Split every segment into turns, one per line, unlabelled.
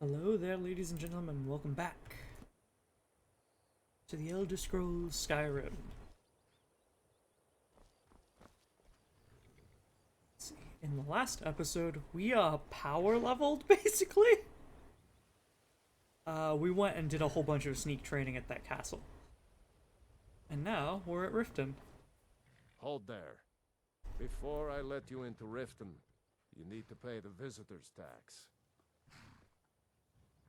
Hello there, ladies and gentlemen. Welcome back to the Elder Scrolls Skyrim. Let's see. In the last episode, we power leveled basically. We went and did a whole bunch of sneak training at that castle, and now we're at Riften.
Hold there. Before I let you into Riften, you need to pay the visitor's tax.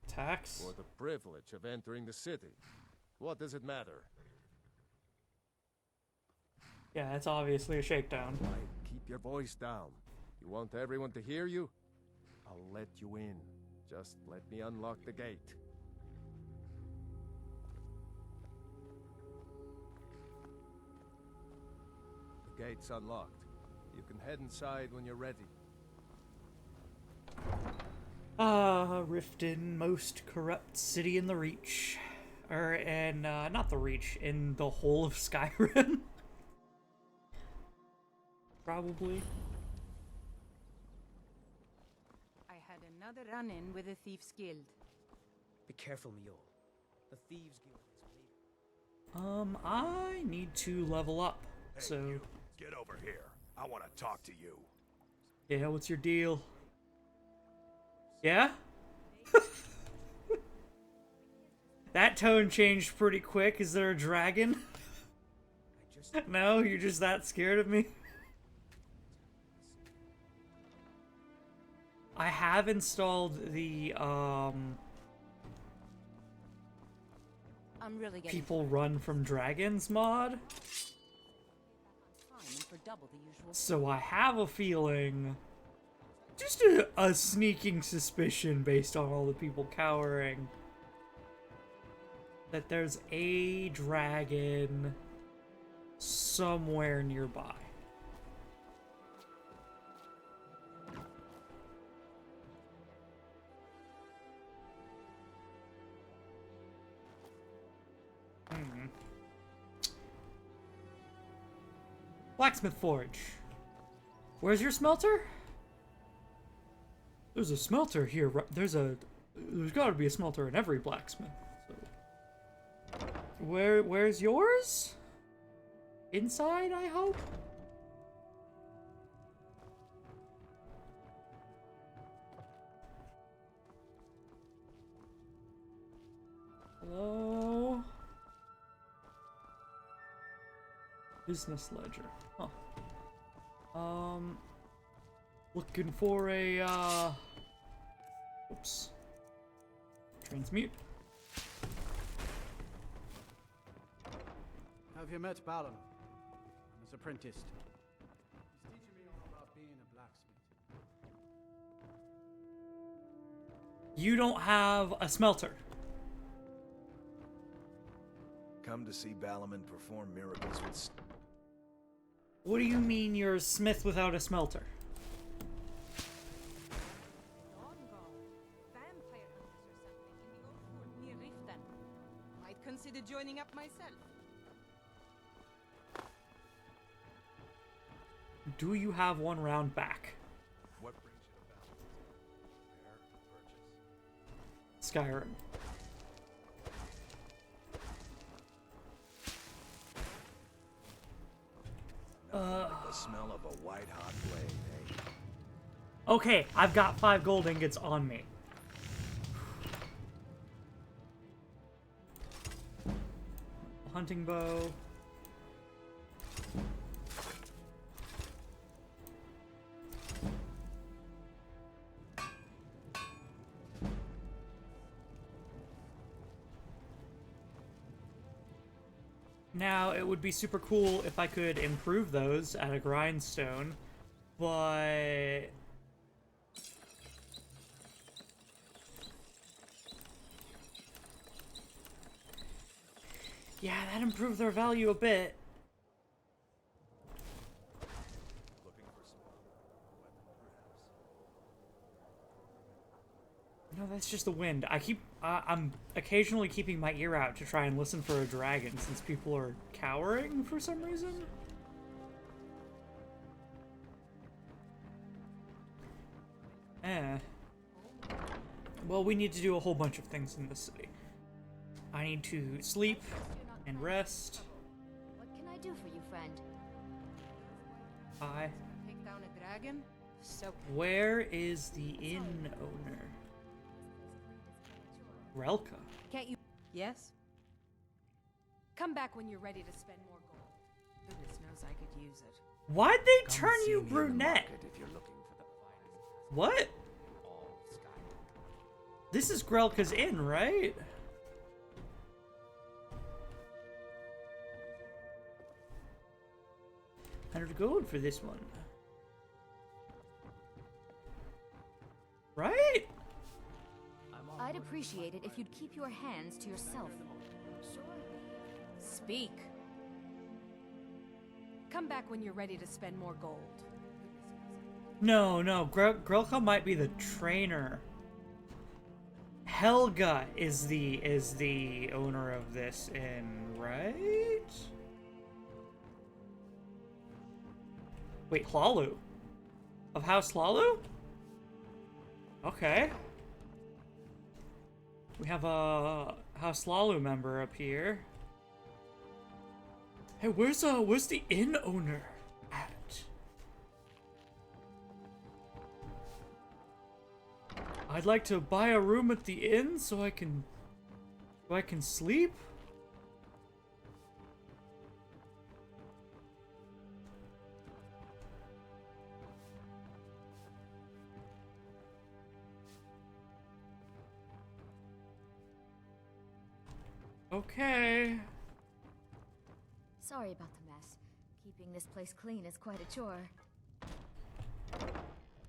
Tax?
For the privilege of entering the city. What does it matter?
Yeah, it's obviously a shakedown.
Keep your voice down. You want everyone to hear you? I'll let you in. Just let me unlock the gate. The gate's unlocked. You can head inside when you're ready.
Riften, most corrupt city in the Reach. Not the Reach, in the whole of Skyrim. Probably.
I had another run-in with the Thieves Guild.
Be careful, Mule. The Thieves Guild is waiting.
I need to level up,
Hey,
so...
you, get over here. I want to talk to you.
Yeah, what's your deal? Yeah? That tone changed pretty quick. Is there a dragon? No, you're just that scared of me? I have installed the,
I'm really getting
People Run from Dragons mod.
time and for double the usual.
So I have a feeling, just a sneaking suspicion based on all the people cowering, that there's a dragon somewhere nearby. Blacksmith Forge. Where's your smelter? There's a smelter here. There's got to be a smelter in every blacksmith. So. Where's yours? Inside, I hope. Hello? Business ledger. Huh. Looking for a, oops. Transmute.
Have you met Balan? I'm his apprentice. He's teaching me all about being a blacksmith.
You don't have a smelter.
Come to see Balaman perform miracles with...
What do you mean you're a smith without a smelter?
Vampire hunters or something in the old fort near Riften. Might consider joining up myself.
Do you have one round back?
What brings you to Balaman? Repair, purchase?
Skyrim.
The smell of a white-hot blade, eh?
Okay, I've got 5 gold ingots on me. Hunting bow. Now, it would be super cool if I could improve those at a grindstone, but... yeah, that improved their value a bit.
Looking for some weapon, perhaps?
No, that's just the wind. I'm occasionally keeping my ear out to try and listen for a dragon since people are cowering for some reason. Well, we need to do a whole bunch of things in this city. I need to sleep and rest.
What can I do for you, friend?
Take down a dragon? So
Where is the inn owner? Relka.
can't you? Yes. Come back when you're ready to spend more gold. Goodness knows I could use it.
Why'd they
Come
turn
see
you
me in the
brunette?
market if you're looking for the finest
What?
all Skyrim.
This is Grelka's inn, right? $100 for this one. Right?
I'd appreciate it if you'd keep your hands to yourself.
Speak. Come back when you're ready to spend more gold.
No, Grelka might be the trainer. Helga is the owner of this inn, right? Wait, Hlalu? Of House Hlalu? Okay. We have a House Hlalu member up here. Hey, where's the inn owner at? I'd like to buy a room at the inn so I can sleep. Okay.
Sorry about the mess. Keeping this place clean is quite a chore.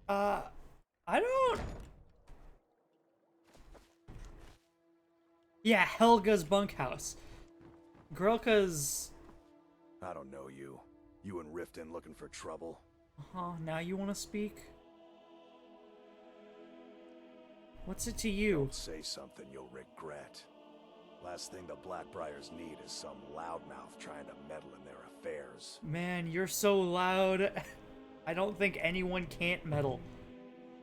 I don't... Yeah, Helga's bunkhouse. Grelka's...
I don't know you. You and Riften looking for trouble?
Uh-huh, now you want to speak? What's it to you?
Don't say something you'll regret. Last thing the Blackbriars need is some loudmouth trying to meddle in their affairs.
Man, you're so loud. I don't think anyone can't meddle.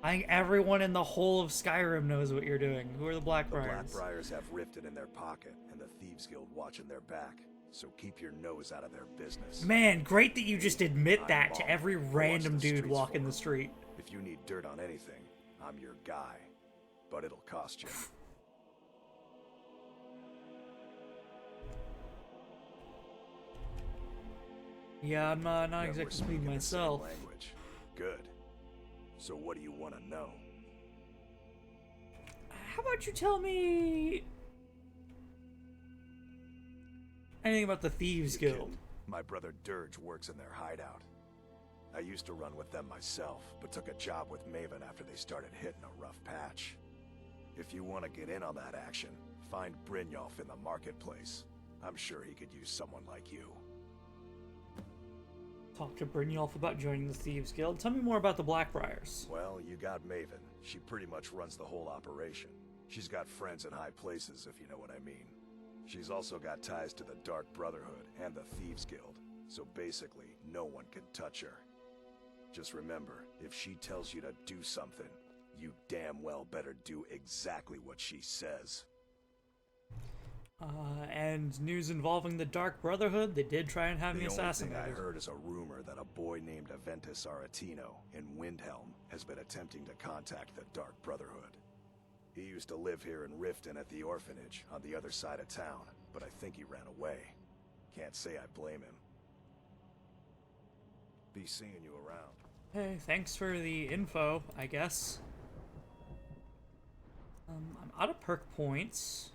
I think everyone in the whole of Skyrim knows what you're doing. Who are the
The
Blackbriars?
Blackbriars have Riften in their pocket, and the Thieves Guild watching their back. So keep your nose out of their business.
Man, great that you just admit
I'm
that to
Bond.
every
I watch
random
the
dude
streets
walking
for
the
'em.
street.
If you need dirt on anything, I'm your guy. But it'll cost you.
Yeah, I'm not
Yeah, we're
exactly
speaking the same
myself.
language. Good. So what do you want to know?
How about you tell me anything about the Thieves
You
Guild?
kid. My brother Dirge works in their hideout. I used to run with them myself, but took a job with Maven after they started hitting a rough patch. If you want to get in on that action, find Brynjolf in the marketplace. I'm sure he could use someone like you.
Talk to Brynjolf about joining the Thieves Guild. Tell me more about the Blackbriars.
Well, you got Maven. She pretty much runs the whole operation. She's got friends in high places, if you know what I mean. She's also got ties to the Dark Brotherhood and the Thieves Guild, so basically, no one can touch her. Just remember, if she tells you to do something, you damn well better do exactly what she says.
And news involving the Dark Brotherhood, they did try and have me
The only thing
assassinated.
I heard is a rumor that a boy named Aventus Aretino in Windhelm has been attempting to contact the Dark Brotherhood. He used to live here in Riften at the orphanage on the other side of town, but I think he ran away. Can't say I blame him. Be seeing you around.
Hey, thanks for the info, I guess. I'm out of perk points.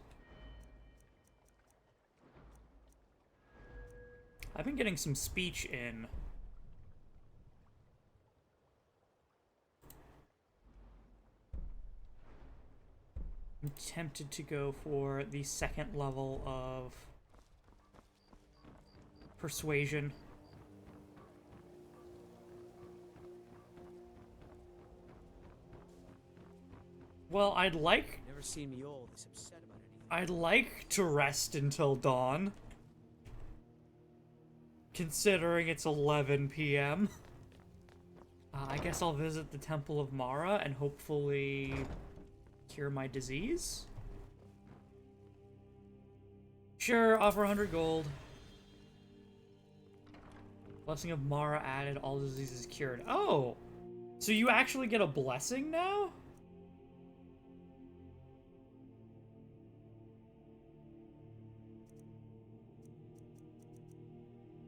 I've been getting some speech in. I'm tempted to go for the second level of persuasion. Well,
Never seen me all this upset about anything.
I'd like to rest until dawn. Considering it's 11 p.m. I guess I'll visit the Temple of Mara and hopefully Cure my disease? Sure, offer 100 gold. Blessing of Mara added, all diseases cured. Oh! So you actually get a blessing now?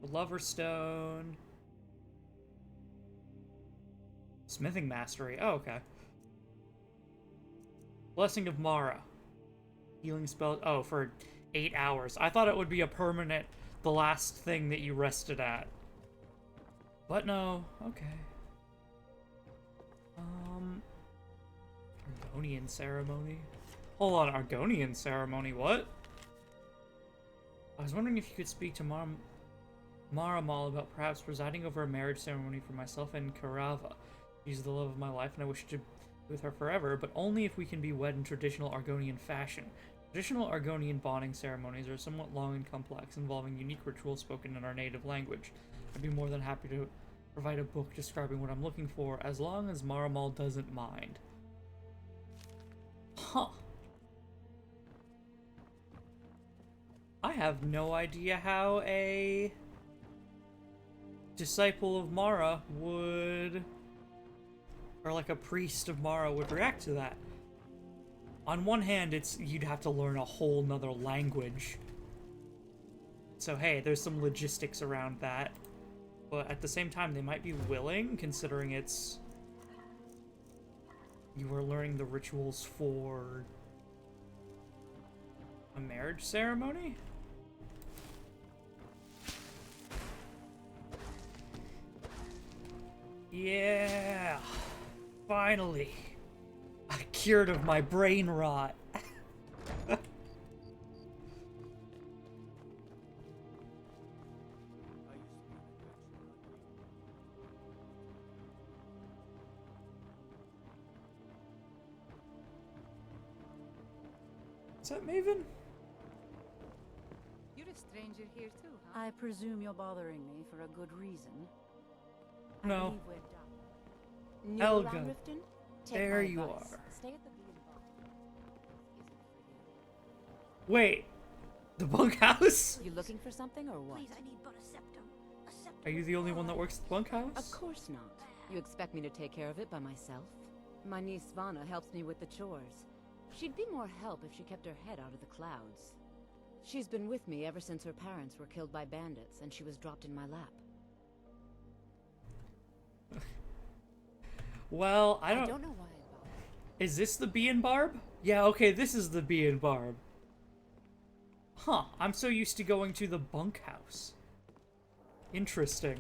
The Lover Stone. Smithing Mastery. Oh, okay. Blessing of Mara. Healing spell. Oh, for 8 hours. I thought it would be a permanent, the last thing that you rested at. But no. Okay. Argonian Ceremony. Hold on, Argonian Ceremony, what? I was wondering if you could speak to Maramal about perhaps presiding over a marriage ceremony for myself and Karava. She's the love of my life, and I wish to be with her forever, but only if we can be wed in traditional Argonian fashion. Traditional Argonian bonding ceremonies are somewhat long and complex, involving unique rituals spoken in our native language. I'd be more than happy to provide a book describing what I'm looking for, as long as Maramal doesn't mind. Huh. I have no idea how a disciple of Mara would, or like a priest of Mara would react to that. On one hand, you'd have to learn a whole nother language. So hey, there's some logistics around that. But at the same time, they might be willing, considering you are learning the rituals for a marriage ceremony? Yeah! Finally! I'm cured of my brain rot. Is that Maven?
You're a stranger here too, huh?
I presume you're bothering me for a good reason.
No.
I believe we're done. New
Helga.
around Riften? Take
There
my
you
advice.
are.
Stay at the B&B.
Wait. The bunkhouse?
You looking for something or what?
Please, I need but a septum. A septum.
Are you the only one that works at the bunkhouse?
Of course not. You expect me to take care of it by myself? My niece Svana helps me with the chores. She'd be more help if she kept her head out of the clouds. She's been with me ever since her parents were killed by bandits and she was dropped in my lap.
Well, I don't
know why I bother.
Is this the Bee and Barb? Yeah, okay, this is the Bee and Barb. Huh, I'm so used to going to the bunkhouse. Interesting.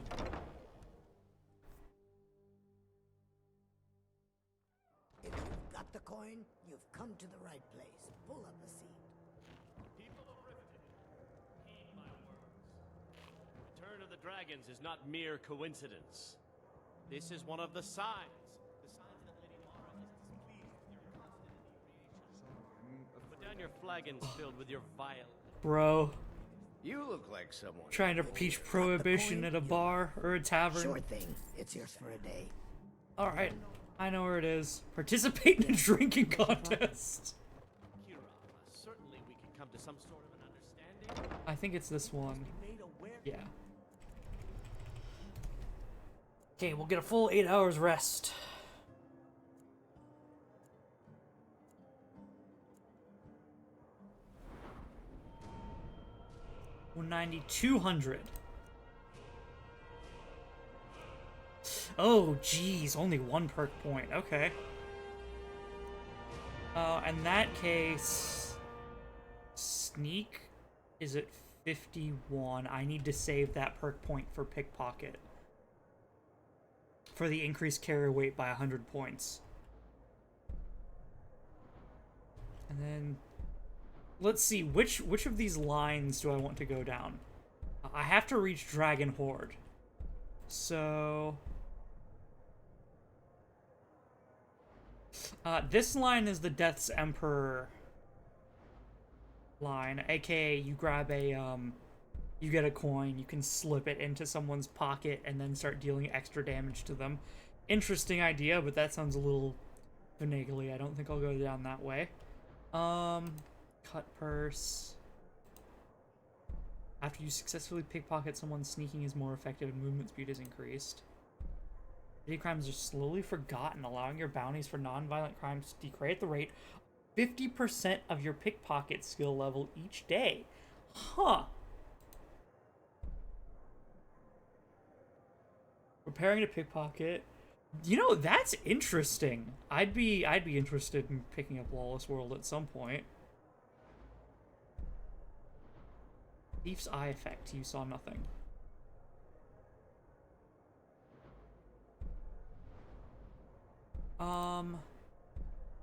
If you've got the coin, you've come to the right place. Pull up a seat.
People of Riften, heed my words. The return of the dragons is not mere coincidence. This is one of the signs. The signs that Lady Mara is displeased with your constant inebriation. Put down your flagons filled with your vile...
Bro,
You look like someone.
trying to preach prohibition at a bar or a tavern.
Sure thing. It's yours for a day.
Alright, I know where it is. Participate in a drinking contest.
Kira, certainly we can come to some sort of an understanding.
I think it's this one. Yeah. Okay, we'll get a full 8 hours rest. $190, 200. Oh, geez, only one perk point. Okay. In that case, sneak is at 51. I need to save that perk point for pickpocket. For the increased carry weight by 100 points. And then let's see, which of these lines do I want to go down? I have to reach Dragon Horde. So this line is the Death's Emperor line, aka you grab a you get a coin, you can slip it into someone's pocket and then start dealing extra damage to them. Interesting idea, but that sounds a little finagly. I don't think I'll go down that way. Cut purse. After you successfully pickpocket someone, sneaking is more effective and movement speed is increased. Petty crimes are slowly forgotten, allowing your bounties for non-violent crimes to decrease at the rate 50% of your pickpocket skill level each day. Huh. Preparing to pickpocket. You know, that's interesting. I'd be interested in picking up Lawless World at some point. Thief's Eye effect. You saw nothing.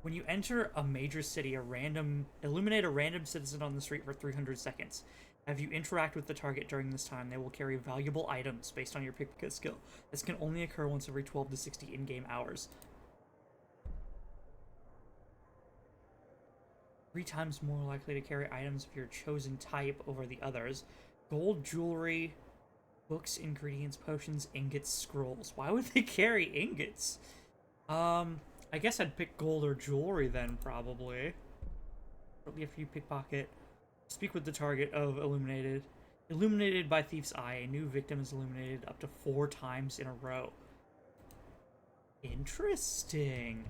When you enter a major city, illuminate a random citizen on the street for 300 seconds. If you interact with the target during this time, they will carry valuable items based on your pickpocket skill. This can only occur once every 12 to 60 in-game hours. 3 times more likely to carry items of your chosen type over the others. Gold, jewelry, books, ingredients, potions, ingots, scrolls. Why would they carry ingots? I guess I'd pick gold or jewelry then, probably. Shortly after you pickpocket, speak with the target of illuminated. Illuminated by Thief's Eye, a new victim is illuminated up to 4 times in a row. Interesting.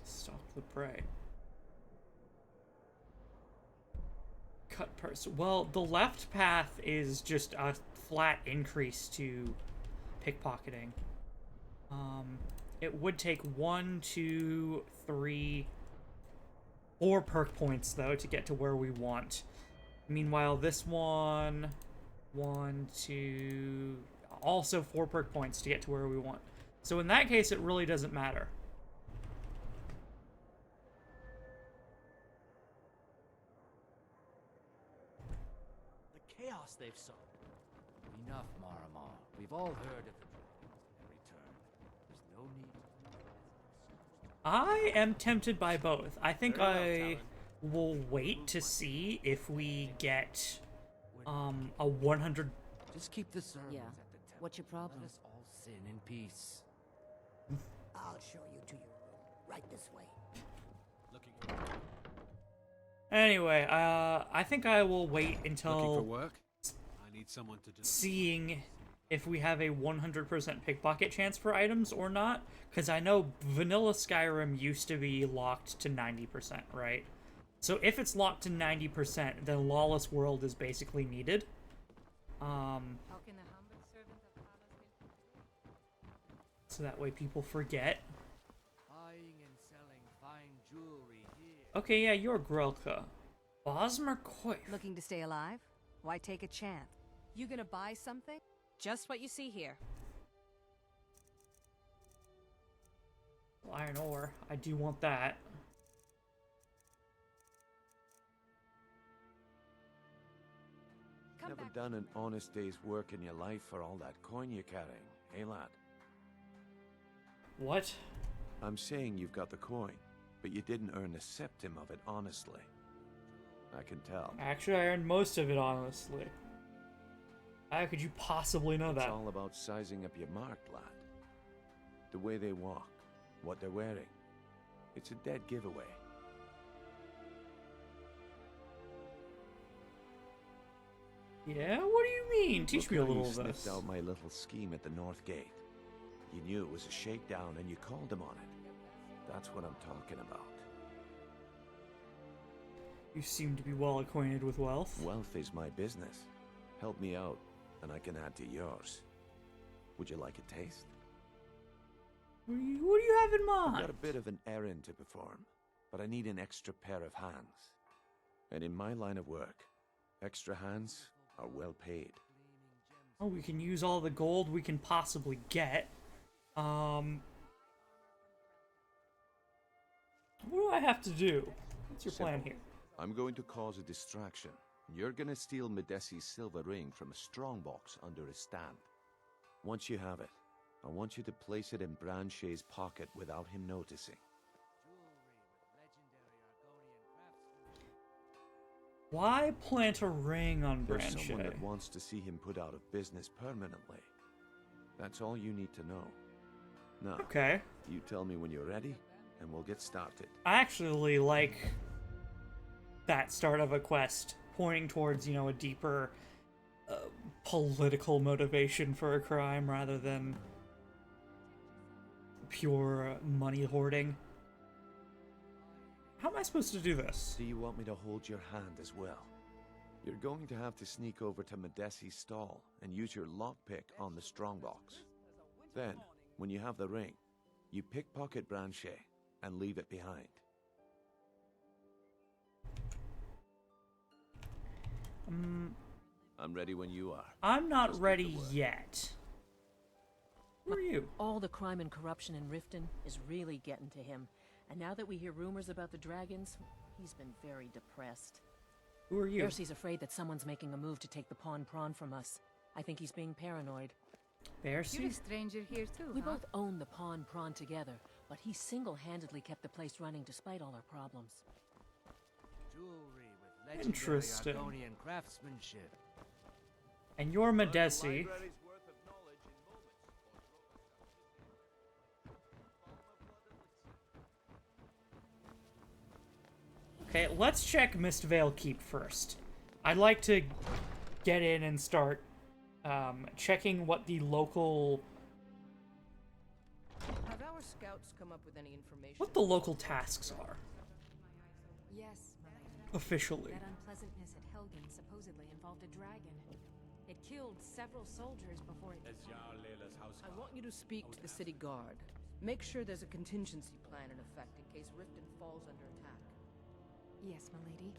Stalk the prey. Cut purse. Well, the left path is just a flat increase to pickpocketing. It would take 1, 2, 3, 4 perk points though to get to where we want. Meanwhile, this one, 1, 2, also 4 perk points to get to where we want. So in that case, it really doesn't matter.
Chaos they've sown.
Enough, Marama. We've all heard of the dragons at every turn. There's no need.
I am tempted by both. I think I will wait to see if we get a 100.
Just keep the servants
Yeah.
at the temple.
What's your problem?
Let us all sin in peace.
I'll show you to your room. Right this way.
Looking for
Anyway, I think I will wait until
Looking for work? I need someone to do.
seeing if we have a 100% pickpocket chance for items or not, because I know vanilla Skyrim used to be locked to 90%, right? So if it's locked to 90%, then Lawless World is basically needed.
How can the humble servant of Allah's
So that way people forget.
Buying and selling fine jewelry here.
Okay, yeah, you're Grelka. Bosmer Coif.
Looking to stay alive? Why take a chance? You gonna buy something? Just what you see here.
Iron ore. I do want that.
Come
Never
back.
done an honest day's work in your life for all that coin you're carrying, eh, lad?
What?
I'm saying you've got the coin, but you didn't earn a septim of it honestly. I can tell.
Actually, I earned most of it, honestly. How could you possibly know
It's
that?
all about sizing up your mark, lad. The way they walk, what they're wearing. It's a dead giveaway.
Yeah? What do you mean? Teach
Look
me a
how
little
you
of
sniffed
this.
out my little scheme at the North Gate. You knew it was a shakedown and you called them on it. That's what I'm talking about.
You seem to be well acquainted with wealth.
Wealth is my business. Help me out, and I can add to yours. Would you like a taste?
What do you have in
I've
mind?
got a bit of an errand to perform, but I need an extra pair of hands. And in my line of work, extra hands are well paid.
Oh, we can use all the gold we can possibly get. What do I have to do? What's your plan
Simple.
here?
I'm going to cause a distraction. You're gonna steal Medesi's silver ring from a strongbox under his stand. Once you have it, I want you to place it in Branche's pocket without him noticing.
Why plant a ring on
There's
Branche?
someone that wants to see him put out of business permanently. That's all you need to know. Now,
Okay.
you tell me when you're ready, and we'll get started.
I actually like that start of a quest, pointing towards, you know, a deeper political motivation for a crime rather than pure money hoarding. How am I supposed to do this?
Do you want me to hold your hand as well? You're going to have to sneak over to Medesi's stall and use your lockpick on the strongbox. Then, when you have the ring, you pickpocket Branche and leave it behind. I'm ready when you are.
I'm not ready yet. Who are you?
All the crime and corruption in Riften is really getting to him. And now that we hear rumors about the dragons, he's been very depressed.
Who are you?
Percy's afraid that someone's making a move to take the pawn prawn from us. I think he's being paranoid.
Percy?
You're a stranger here too,
We
huh?
both own the pawn prawn together, but he single-handedly kept the place running despite all our problems.
Jewelry with legendary
Interesting.
Argonian craftsmanship.
And you're Medesi. Okay, let's check Mistvale Keep first. I'd like to get in and start checking what the local...
Have our scouts come up with any information?
what the local tasks are.
Yes,
Officially.
that unpleasantness at Helgen supposedly involved a dragon. It killed several soldiers before it...
I want you to speak to the city guard. Make sure there's a contingency plan in effect in case Riften falls under attack.
Yes, milady.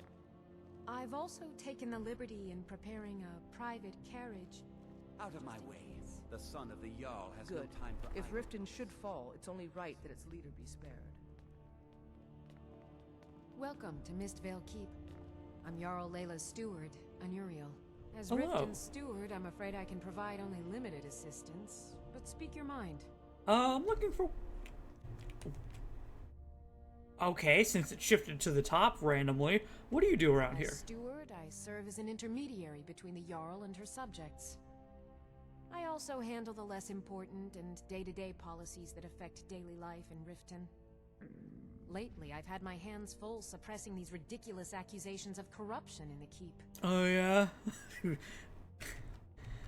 I've also taken the liberty in preparing a private carriage.
Out of my way. The son of the Jarl has
Good.
no time for
If
idle.
Riften should fall, it's only right that its leader be spared.
Welcome to Mistvale Keep. I'm Jarl Layla's steward, Anuriel. As
Hello.
Riften's steward, I'm afraid I can provide only limited assistance. But speak your mind.
I'm looking for... okay, since it shifted to the top randomly, what do you do around
As
here?
steward, I serve as an intermediary between the Jarl and her subjects. I also handle the less important and day-to-day policies that affect daily life in Riften. Lately, I've had my hands full suppressing these ridiculous accusations of corruption in the keep.
Oh yeah?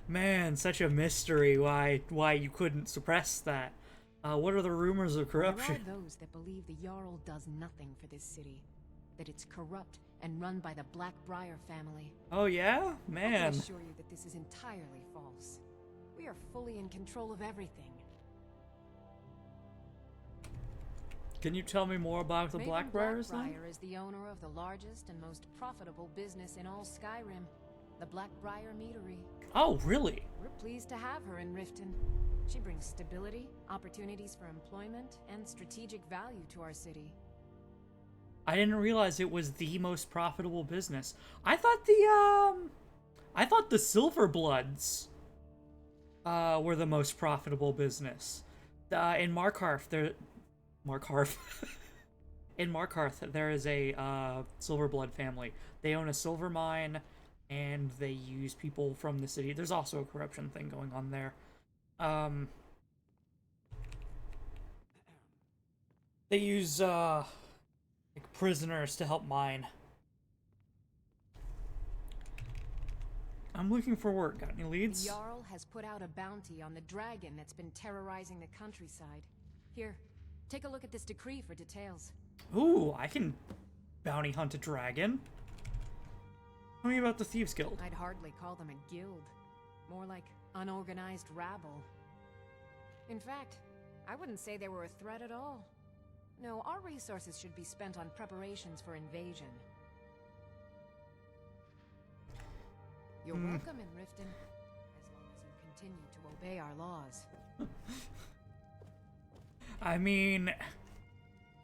Man, such a mystery why you couldn't suppress that. What are the rumors of corruption?
There are those that believe the Jarl does nothing for this city. That it's corrupt and run by the Blackbriar family.
Oh yeah?
I
Man.
can assure you that this is entirely false. We are fully in control of everything.
Can you tell me more about the
Maiden
Blackbriars then?
Blackbriar is the owner of the largest and most profitable business in all Skyrim, the Blackbriar Meadery.
Oh, really?
We're pleased to have her in Riften. She brings stability, opportunities for employment, and strategic value to our city.
I didn't realize it was the most profitable business. I thought the Silverbloods were the most profitable business. In Markarth, in Markarth, there is a Silverblood family. They own a silver mine, and they use people from the city. There's also a corruption thing going on there. They use like prisoners to help mine. I'm looking for work. Got any leads?
The Jarl has put out a bounty on the dragon that's been terrorizing the countryside. Here, take a look at this decree for details.
Ooh, I can bounty hunt a dragon. Tell me about the Thieves Guild.
I'd hardly call them a guild. More like unorganized rabble. In fact, I wouldn't say they were a threat at all. No, our resources should be spent on preparations for invasion. You're welcome in Riften, as long as you continue to obey our laws.
I mean,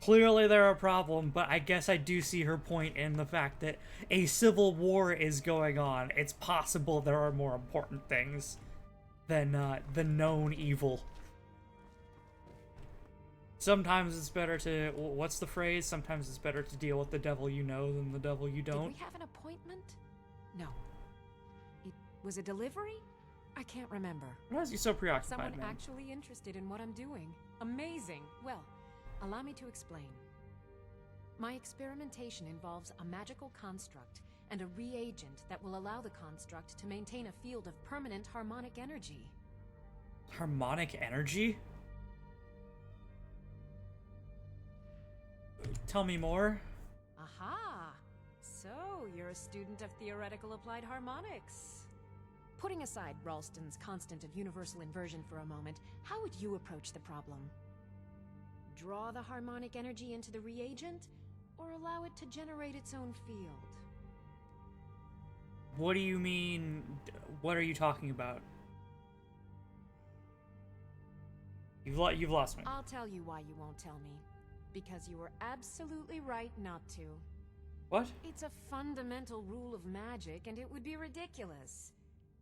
clearly they're a problem, but I guess I do see her point in the fact that a civil war is going on. It's possible there are more important things than the known evil. Sometimes it's better to, what's the phrase? Sometimes it's better to deal with the devil you know than the devil you don't.
Did we have an appointment? No. It was a delivery? I can't remember.
Why is you so preoccupied,
Someone
man?
actually interested in what I'm doing. Amazing. Well, allow me to explain. My experimentation involves a magical construct and a reagent that will allow the construct to maintain a field of permanent harmonic energy.
Harmonic energy? Tell me more.
Aha! So, you're a student of theoretical applied harmonics. Putting aside Ralston's constant of universal inversion for a moment, how would you approach the problem? Draw the harmonic energy into the reagent, or allow it to generate its own field?
What do you mean? What are you talking about? You've lost me.
I'll tell you why you won't tell me. Because you were absolutely right not to.
What?
It's a fundamental rule of magic, and it would be ridiculous.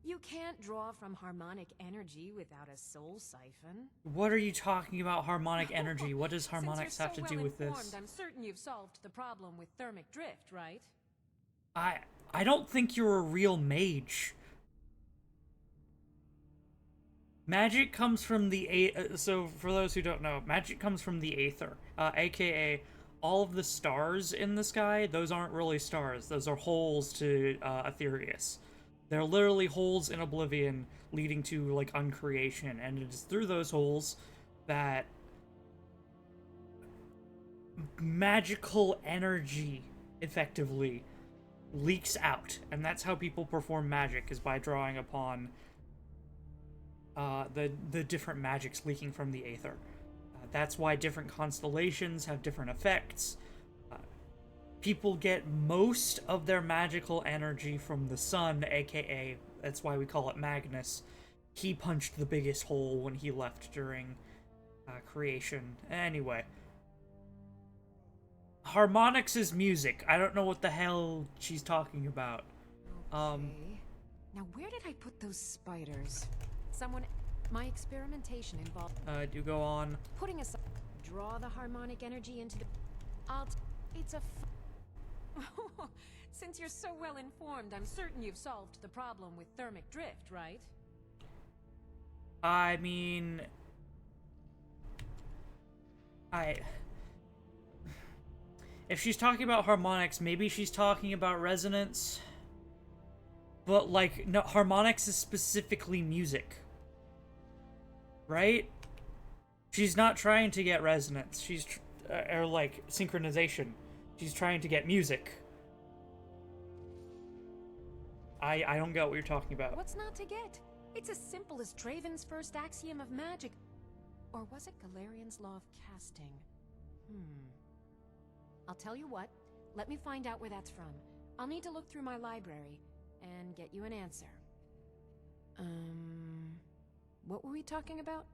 You can't draw from harmonic energy without a soul siphon.
What are you talking about, harmonic energy? What does harmonics have to do with this?
I'm certain you've solved the problem with thermic drift, right?
I don't think you're a real mage. Magic comes from the so for those who don't know, magic comes from the aether, aka all of the stars in the sky. Those aren't really stars; those are holes to Aetherius. They're literally holes in oblivion, leading to like uncreation, and it is through those holes that magical energy effectively leaks out, and that's how people perform magic, is by drawing upon the different magics leaking from the aether. That's why different constellations have different effects. People get most of their magical energy from the sun, aka, that's why we call it Magnus. He punched the biggest hole when he left during creation. Anyway. Harmonics is music. I don't know what the hell she's talking about.
Okay. Now where did I put those spiders? My experimentation involved...
do go on.
Putting aside... Draw the harmonic energy into the... It's a... Since you're so well informed, I'm certain you've solved the problem with thermic drift, right?
I mean... If she's talking about harmonics, maybe she's talking about resonance. But, like, no, harmonics is specifically music. Right? She's not trying to get resonance. She's, or like, synchronization. She's trying to get music. I don't get what you're talking about.
What's not to get? It's as simple as Draven's first axiom of magic. Or was it Galarian's law of casting? I'll tell you what. Let me find out where that's from. I'll need to look through my library and get you an answer. What were we talking about?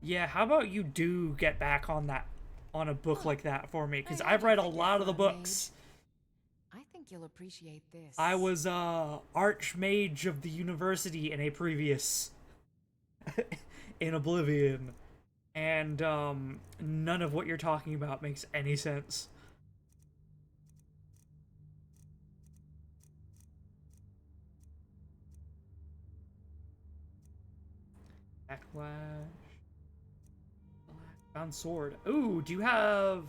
Yeah, how about you do get back on that, on a book like that for me, because I've read a lot of the books.
I think you'll appreciate this.
I was Archmage of the University in a previous in Oblivion, and none of what you're talking about makes any sense. Backlash. Bound sword. Ooh, do you have...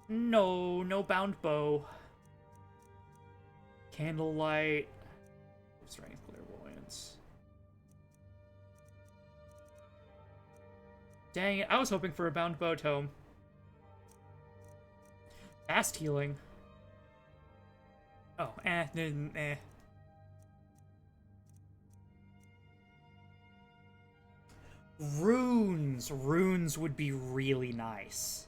No bound bow. Candlelight. Strength, clairvoyance. Dang it, I was hoping for a bound bow tome. Fast healing. Oh, eh. Runes would be really nice.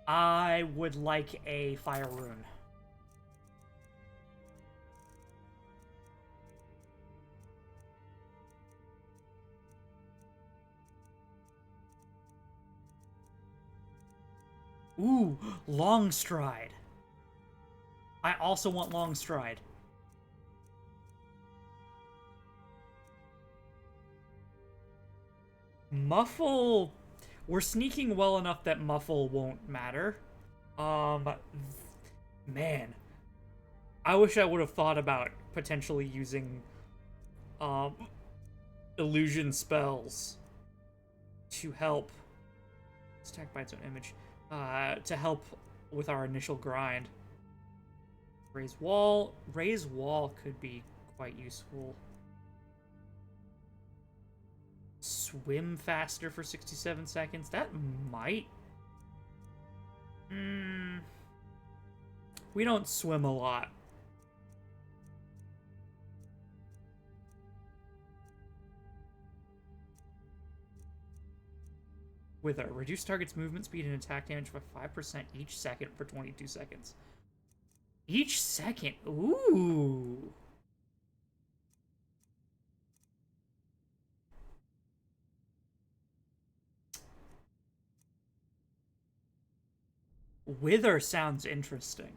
I would like a fire rune. Ooh, long stride. I also want long stride. Muffle We're sneaking well enough that muffle won't matter. Man. I wish I would have thought about potentially using, illusion spells to help. Stacked by its own image. To help with our initial grind. Raise wall. Raise wall could be quite useful. Swim faster for 67 seconds. That might. We don't swim a lot. Wither. Reduce target's movement speed and attack damage by 5% each second for 22 seconds. Each second? Ooh. Wither sounds interesting.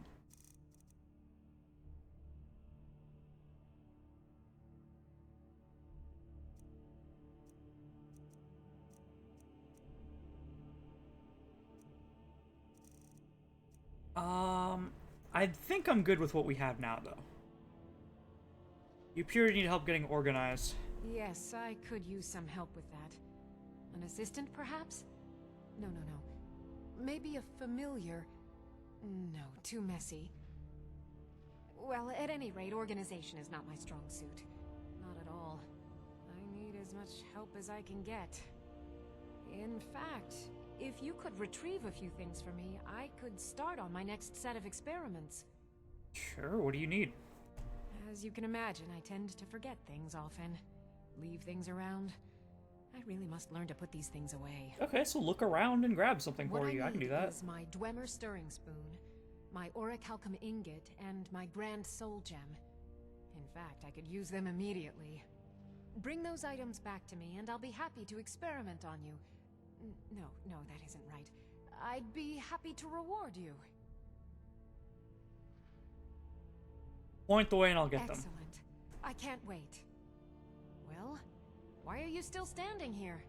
I think I'm good with what we have now, though. You pure need help getting organized.
Yes, I could use some help with that. An assistant, perhaps? No. Maybe a familiar. No, too messy. Well, at any rate, organization is not my strong suit. Not at all. I need as much help as I can get. In fact, if you could retrieve a few things for me, I could start on my next set of experiments.
Sure, what do you need?
As you can imagine, I tend to forget things often. Leave things around. I really must learn to put these things away.
Okay, so look around and grab something for you. I can do that.
What I need is my Dwemer stirring spoon, my orichalcum ingot, and my grand soul gem. In fact, I could use them immediately. Bring those items back to me, and I'll be happy to experiment on you. No, that isn't right. I'd be happy to reward you.
Point the way and I'll get them.
Excellent. I can't wait. Well, why are you still standing here?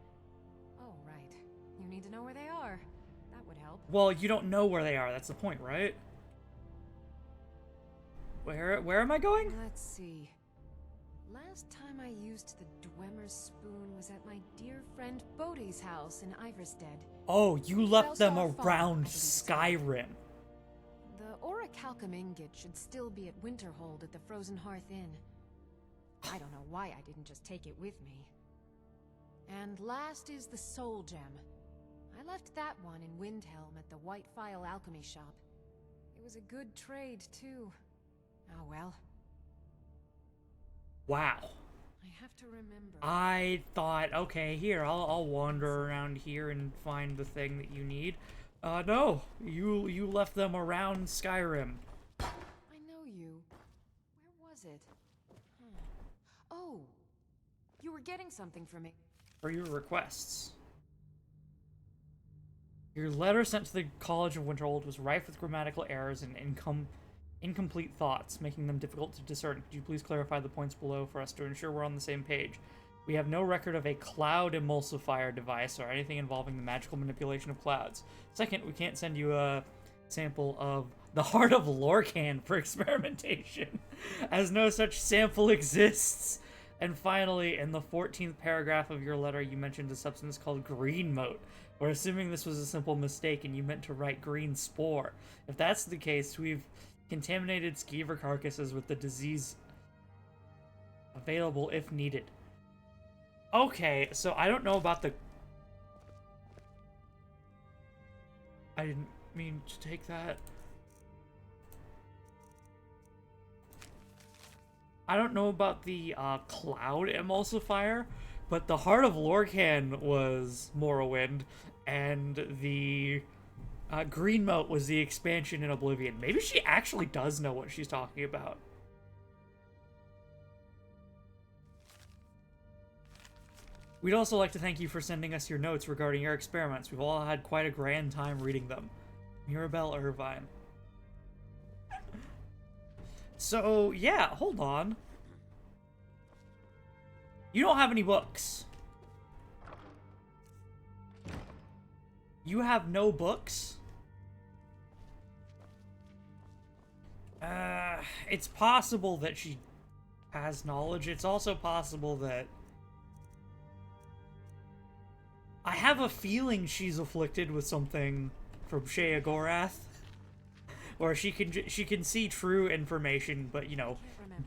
Oh, right. You need to know where they are. That would help.
Well, you don't know where they are. That's the point, right? Where am I going?
Let's see. Last time I used the Dwemer spoon was at my dear friend Bodhi's house in Iverstead.
Oh, you left them around Skyrim.
The orichalcum ingot should still be at Winterhold at the Frozen Hearth Inn. I don't know why I didn't just take it with me. And last is the soul gem. I left that one in Windhelm at the White Phial alchemy shop. It was a good trade, too. Oh well.
Wow.
I have to remember.
I thought, okay, here, I'll wander around here and find the thing that you need. No, you left them around Skyrim.
I know you. Where was it? Oh, you were getting something for me.
For your requests. Your letter sent to the College of Winterhold was rife with grammatical errors and incomplete thoughts, making them difficult to discern. Could you please clarify the points below for us to ensure we're on the same page? We have no record of a cloud emulsifier device or anything involving the magical manipulation of clouds. Second, we can't send you a sample of the Heart of Lorcan for experimentation, as no such sample exists. And finally, in the 14th paragraph of your letter, you mentioned a substance called green mote. We're assuming this was a simple mistake and you meant to write green spore. If that's the case, we've contaminated skeever carcasses with the disease available if needed. Okay, so I don't know about the... I didn't mean to take that. I don't know about the cloud emulsifier, but the Heart of Lorcan was Morrowind, and the green mote was the expansion in Oblivion. Maybe she actually does know what she's talking about. We'd also like to thank you for sending us your notes regarding your experiments. We've all had quite a grand time reading them. Mirabelle Irvine. So, yeah, hold on. You don't have any books. You have no books? It's possible that she has knowledge. It's also possible that... I have a feeling she's afflicted with something from Shea Gorath. Or she can see true information, but, you know,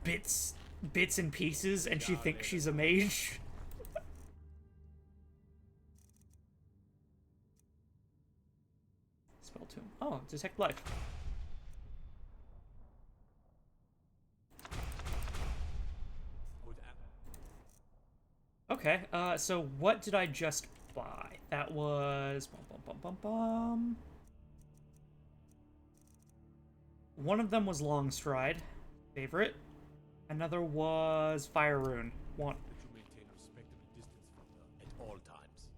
bits and pieces, and she thinks she's a mage. Spell tomb. Oh, detect life. Okay, so what did I just buy? That was... One of them was Longstride, favorite. Another was Fire Rune. One.
Maintain a respectable distance from her at all times.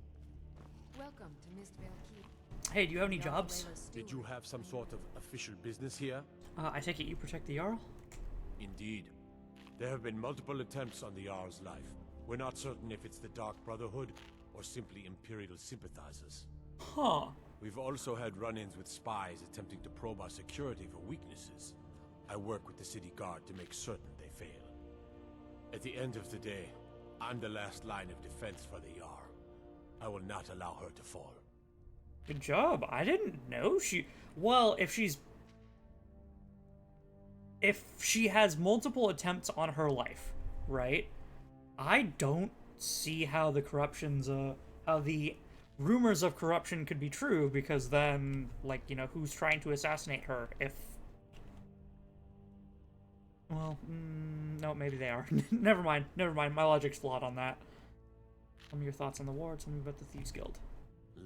Welcome to Mistvale Keep.
Hey, do you have any jobs?
Did you have some sort of official business here?
I take it you protect the Jarl?
Indeed. There have been multiple attempts on the Jarl's life. We're not certain if it's the Dark Brotherhood or simply Imperial sympathizers.
Huh.
We've also had run-ins with spies attempting to probe our security for weaknesses. I work with the city guard to make certain they fail. At the end of the day, I'm the last line of defense for the Jarl. I will not allow her to fall.
Good job. I didn't know she... Well, if she has multiple attempts on her life, right? I don't see how the how the rumors of corruption could be true, because then, like, you know, who's trying to assassinate her if... Well, no, maybe they are. Never mind. My logic's flawed on that. Tell me your thoughts on the war. Tell me about the Thieves Guild.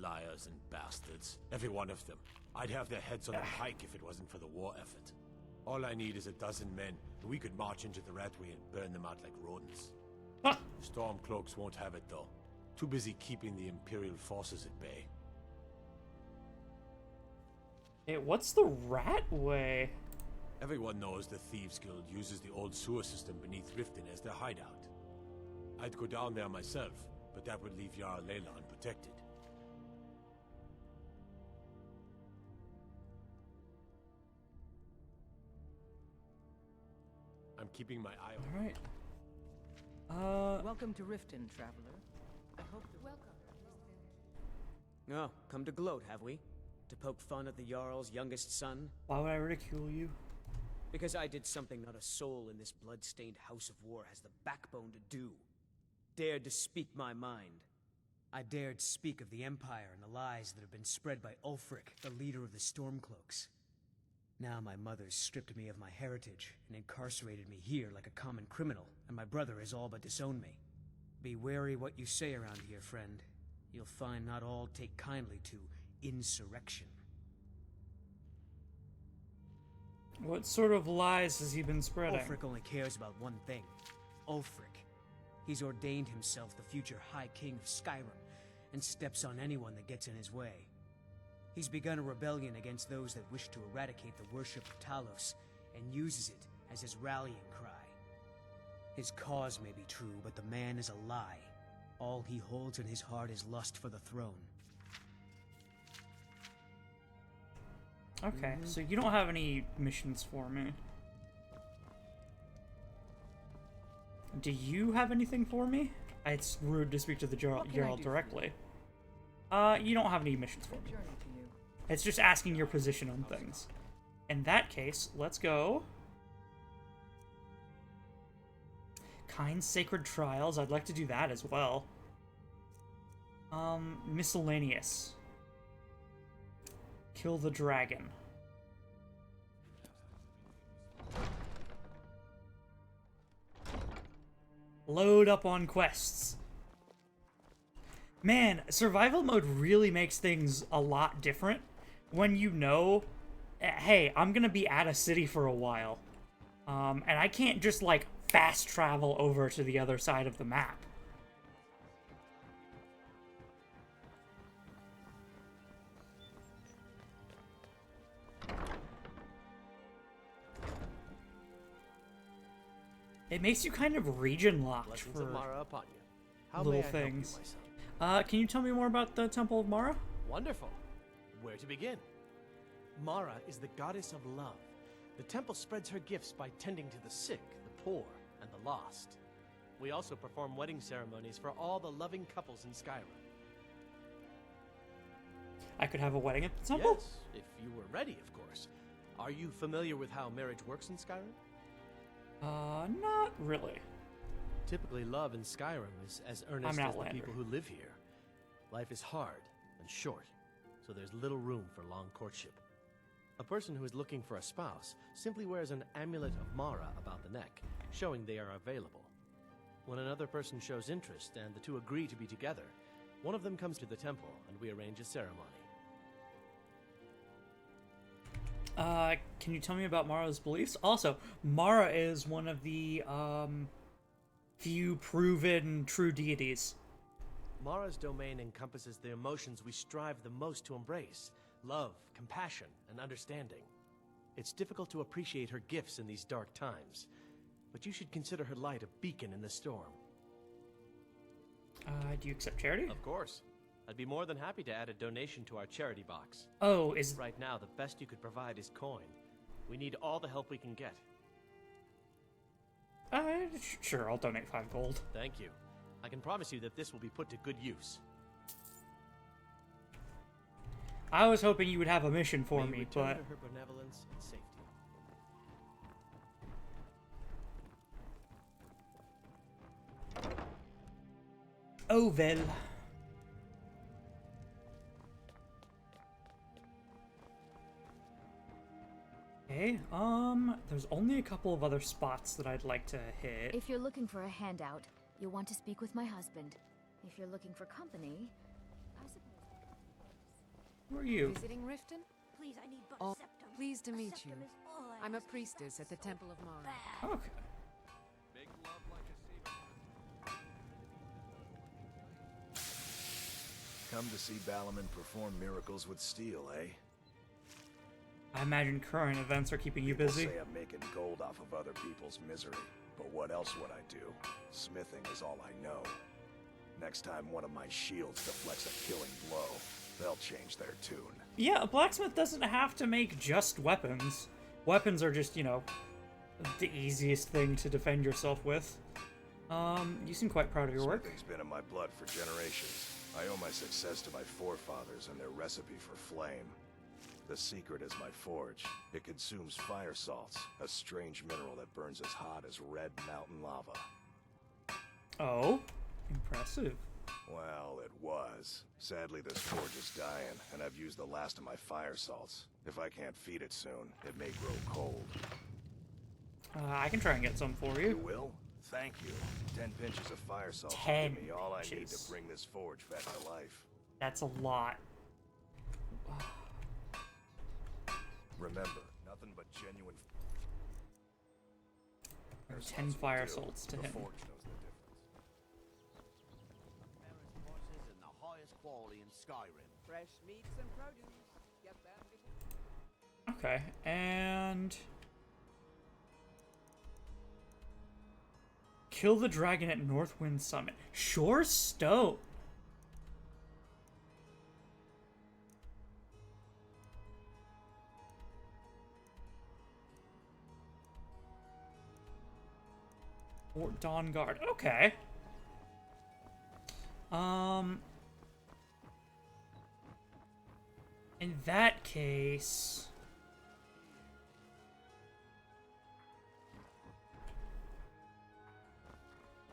Liars and bastards. Every one of them. I'd have their heads on a pike if it wasn't for the war effort. All I need is a dozen men, and we could march into the Ratway and burn them out like rodents.
Huh.
Stormcloaks won't have it, though. Too busy keeping the Imperial forces at bay.
Hey, what's the Ratway?
Everyone knows the Thieves Guild uses the old sewer system beneath Riften as their hideout. I'd go down there myself, but that would leave Jarl Layla unprotected. I'm keeping my eye on...
Alright.
Welcome to Riften, traveler. I hope to...
Welcome.
Oh, come to gloat, have we? To poke fun at the Jarl's youngest son?
Why would I ridicule you?
Because I did something not a soul in this blood-stained house of war has the backbone to do. Dared to speak my mind. I dared speak of the Empire and the lies that have been spread by Ulfric, the leader of the Stormcloaks. Now my mother's stripped me of my heritage and incarcerated me here like a common criminal, and my brother has all but disowned me. Be wary what you say around here, friend. You'll find not all take kindly to insurrection.
What sort of lies has he been spreading?
Ulfric only cares about one thing. Ulfric. He's ordained himself the future High King of Skyrim, and steps on anyone that gets in his way. He's begun a rebellion against those that wish to eradicate the worship of Talos, and uses it as his rallying cry. His cause may be true, but the man is a lie. All he holds in his heart is lust for the throne.
Okay, so you don't have any missions for me. Do you have anything for me? It's rude to speak to the Jarl directly. You don't have any missions for me. It's just asking your position on things. In that case, let's go. Kind Sacred Trials. I'd like to do that as well. Miscellaneous. Kill the dragon. Load up on quests. Man, survival mode really makes things a lot different when you know, hey, I'm gonna be at a city for a while. And I can't just, like, fast travel over to the other side of the map. It makes you kind of region locked for little things. Can you tell me more about the Temple of Mara?
Wonderful. Where to begin?
Mara is the goddess of love. The temple spreads her gifts by tending to the sick, the poor, and the lost.
We also perform wedding ceremonies for all the loving couples in Skyrim.
I could have a wedding at the temple?
Yes, if you were ready, of course. Are you familiar with how marriage works in Skyrim?
Not really.
Typically, love in Skyrim is as earnest as the people who live here. Life is hard and short, so there's little room for long courtship. A person who is looking for a spouse simply wears an amulet of Mara about the neck, showing they are available. When another person shows interest and the two agree to be together, one of them comes to the temple and we arrange a ceremony.
Can you tell me about Mara's beliefs? Also, Mara is one of the, few proven true deities.
Mara's domain encompasses the emotions we strive the most to embrace: love, compassion, and understanding. It's difficult to appreciate her gifts in these dark times, but you should consider her light a beacon in the storm.
Do you accept charity?
Of course. I'd be more than happy to add a donation to our charity box.
Oh, is...
Right now, the best you could provide is coin. We need all the help we can get.
Sure, I'll donate 5 gold.
Thank you. I can promise you that this will be put to good use.
I was hoping you would have a mission for me,
return
but...
to her benevolence and safety.
Oh, well. Okay, there's only a couple of other spots that I'd like to hit.
If you're looking for a handout, you'll want to speak with my husband. If you're looking for company, I suppose...
Who are you?
Visiting Riften?
Please, I need but
Oh,
a septum.
pleased to
A
meet you.
septum is all I
I'm a
ask.
priestess at the Temple of Mara.
Okay.
Make love like a sea.
Come to see Balaman perform miracles with steel, eh?
I imagine current events are keeping you busy.
People say I'm making gold off of other people's misery, but what else would I do? Smithing is all I know. Next time one of my shields deflects a killing blow, they'll change their tune.
Yeah, a blacksmith doesn't have to make just weapons. Weapons are just, you know, the easiest thing to defend yourself with. You seem quite proud of your work.
Smithing's been in my blood for generations. I owe my success to my forefathers and their recipe for flame. The secret is my forge. It consumes fire salts, a strange mineral that burns as hot as red mountain lava.
Oh, impressive.
Well, it was. Sadly, this forge is dying, and I've used the last of my fire salts. If I can't feed it soon, it may grow cold.
I can try and get some for you.
You will? Thank you. 10 pinches of fire salt will
10
give me all I need to
pinches.
bring this forge back to life.
That's a lot.
Remember, nothing but genuine
10 fire salts to
the
him.
forge knows the difference.
Horses in the highest quality in Skyrim.
Fresh meats and produce. Get that.
Okay, and... Kill the dragon at Northwind Summit. Sure Stone. Fort Dawn Guard. Okay. In that case...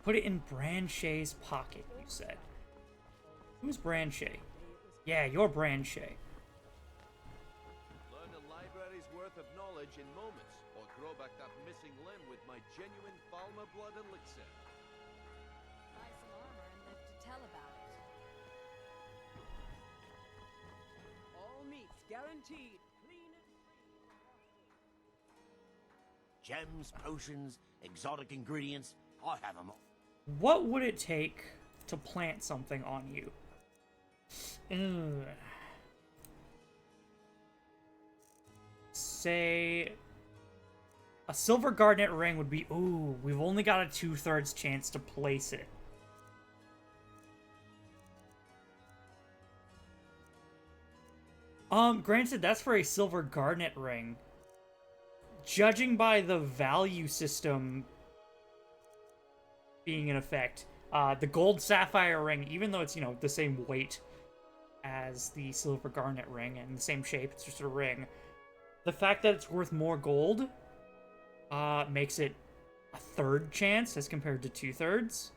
Put it in Branchay's pocket, you said. Who's Branchay? Yeah, you're Branchay.
Learn a library's worth of knowledge in moments, or grow back that missing limb with my genuine Falmer blood elixir.
Buy some armor and live to tell about it.
All meats guaranteed. Clean and
Gems, potions, exotic ingredients. I have them all.
What would it take to plant something on you? Ugh. Say... A silver garnet ring would be... Ooh, we've only got a 2/3 chance to place it. Granted, that's for a silver garnet ring. Judging by the value system being in effect, the gold sapphire ring, even though it's, you know, the same weight as the silver garnet ring and the same shape, it's just a ring, the fact that it's worth more gold makes it a third chance as compared to 2/3.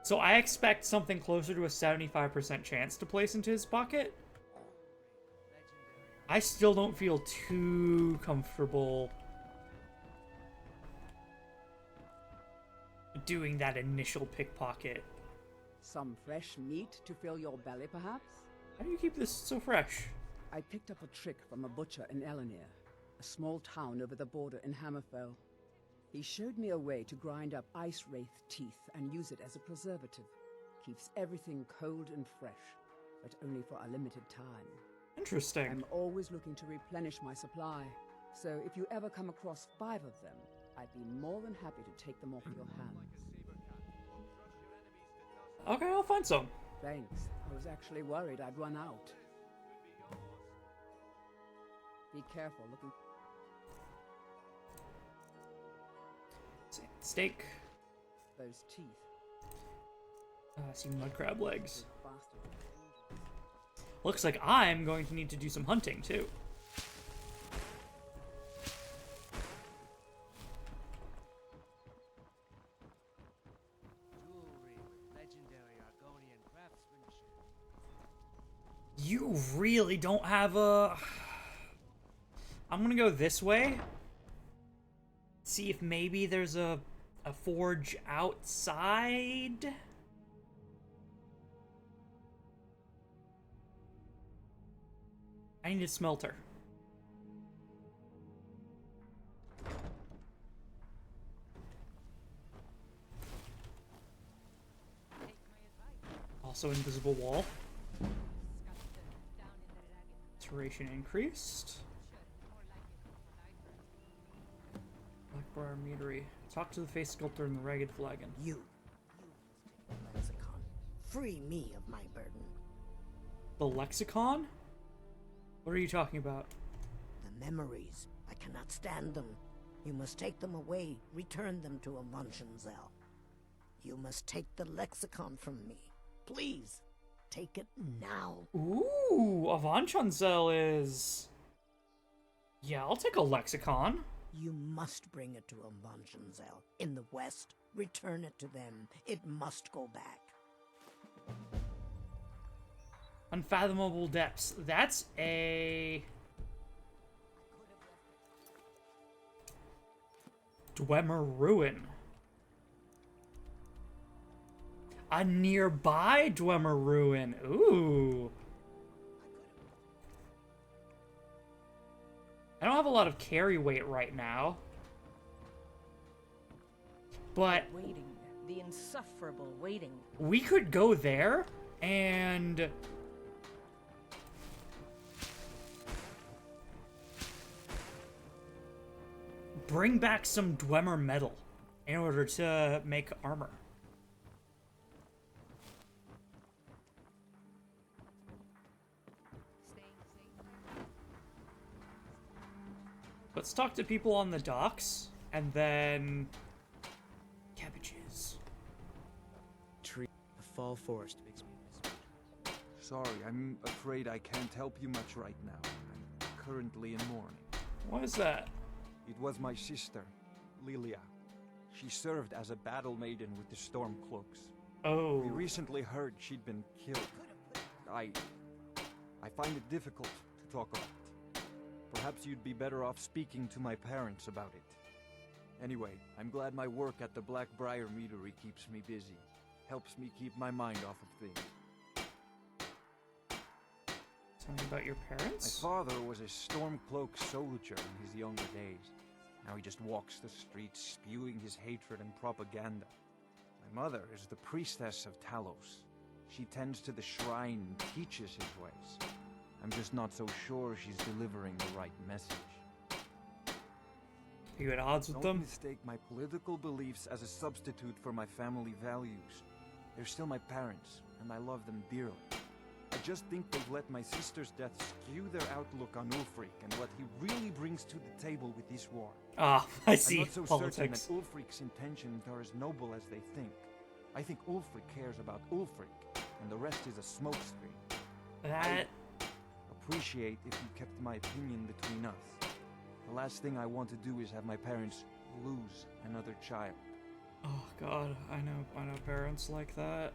So I expect something closer to a 75% chance to place into his pocket. I still don't feel too comfortable doing that initial pickpocket.
Some fresh meat to fill your belly, perhaps?
How do you keep this so fresh?
I picked up a trick from a butcher in Elenir, a small town over the border in Hammerfell. He showed me a way to grind up ice wraith teeth and use it as a preservative. Keeps everything cold and fresh, but only for a limited time.
Interesting.
I'm always looking to replenish my supply, so if you ever come across 5 of them, I'd be more than happy to take them off your hands.
Okay, I'll find some.
Thanks. I was actually worried I'd run out. Be careful looking.
Steak.
Those teeth.
I see mud crab legs. Looks like I'm going to need to do some hunting too. You really don't have a... I'm gonna go this way. See if maybe there's a forge outside. I need a smelter. Also invisible wall. Duration increased. Blackbriar Meadery. Talk to the face sculptor in the ragged flagon.
You lexicon. Free me of my burden.
The lexicon? What are you talking about?
The memories. I cannot stand them. You must take them away. Return them to Avanchanzel. You must take the lexicon from me. Please. Take it now.
Ooh, Avanchanzel is... Yeah, I'll take a lexicon.
You must bring it to Avanchanzel. In the west, return it to them. It must go back.
Unfathomable Depths. That's a... Dwemer Ruin. A nearby Dwemer Ruin. Ooh. I don't have a lot of carry weight right now. But...
Waiting. The insufferable waiting.
We could go there and... bring back some Dwemer metal in order to make armor. Let's talk to people on the docks, and then... cabbages.
Tree. The fall forest makes me...
Sorry, I'm afraid I can't help you much right now. I'm currently in mourning.
What is that?
It was my sister, Lilia. She served as a battle maiden with the Stormcloaks.
Oh.
We recently heard she'd been killed. I find it difficult to talk about. Perhaps you'd be better off speaking to my parents about it. Anyway, I'm glad my work at the Blackbriar Meadery keeps me busy. Helps me keep my mind off of things.
Tell me about your parents?
My father was a Stormcloak soldier in his younger days. Now he just walks the streets spewing his hatred and propaganda. My mother is the priestess of Talos. She tends to the shrine and teaches his ways. I'm just not so sure she's delivering the right message.
Are you at odds with them?
Don't mistake my political beliefs as a substitute for my family values. They're still my parents, and I love them dearly. I just think they've let my sister's death skew their outlook on Ulfric and what he really brings to the table with this war.
Ah, I see.
I'm not so
Politics.
certain that Ulfric's intentions are as noble as they think. I think Ulfric cares about Ulfric, and the rest is a smokescreen.
That...
Appreciate if you kept my opinion between us. The last thing I want to do is have my parents lose another child.
Oh god, I know parents like that.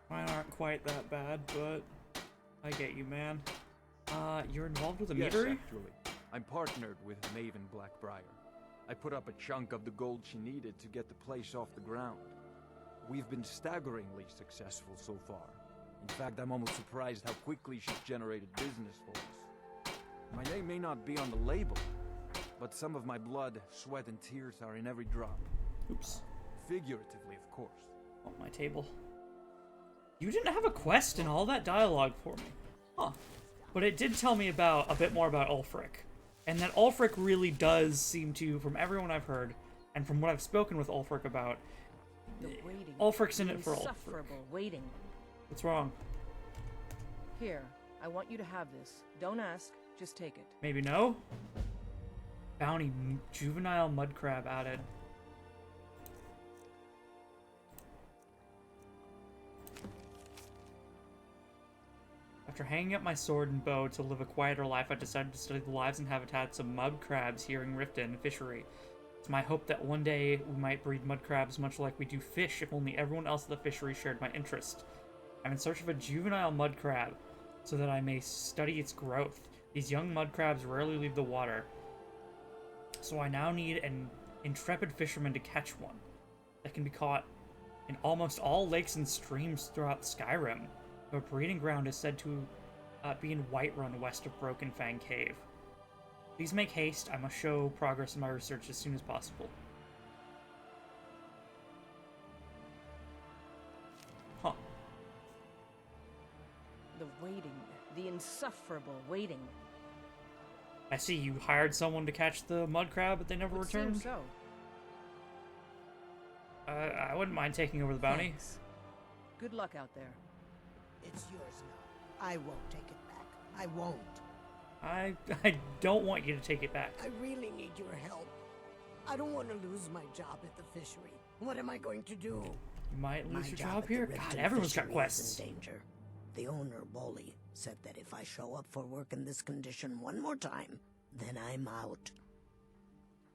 Mine aren't quite that bad, but I get you, man. You're involved with a
Yes,
meadery?
actually. I'm partnered with Maven Blackbriar. I put up a chunk of the gold she needed to get the place off the ground. We've been staggeringly successful so far. In fact, I'm almost surprised how quickly she's generated business for us. My name may not be on the label, but some of my blood, sweat, and tears are in every drop.
Oops.
Figuratively, of course.
On my table. You didn't have a quest in all that dialogue for me. Huh. But it did tell me about a bit more about Ulfric. And that Ulfric really does seem to, from everyone I've heard, and from what I've spoken with Ulfric about,
The waiting.
Ulfric's in
The
it for Ulfric.
insufferable waiting.
What's wrong?
Here, I want you to have this. Don't ask, just take it.
Maybe no? Bounty, juvenile mud crab added. After hanging up my sword and bow to live a quieter life, I decided to study the lives and habitats of mud crabs here in Riften Fishery. It's my hope that one day we might breed mud crabs much like we do fish, if only everyone else at the fishery shared my interest. I'm in search of a juvenile mud crab, so that I may study its growth. These young mud crabs rarely leave the water, so I now need an intrepid fisherman to catch one that can be caught in almost all lakes and streams throughout Skyrim. The breeding ground is said to be in Whiterun, west of Broken Fang Cave. Please make haste. I must show progress in my research as soon as possible. Huh.
The waiting. The insufferable waiting.
I see you hired someone to catch the mud crab, but they never
Would
returned.
seem so.
I wouldn't mind taking over the bounty.
Thanks. Good luck out there.
It's yours now. I won't take it back. I won't.
I don't want you to take it back.
I really need your help. I don't want to lose my job at the fishery. What am I going to do?
You might lose your
My
job
at the
here.
Riften
God, everyone's got
fishery
quests.
is in danger. The owner, Bolly, said that if I show up for work in this condition one more time, then I'm out.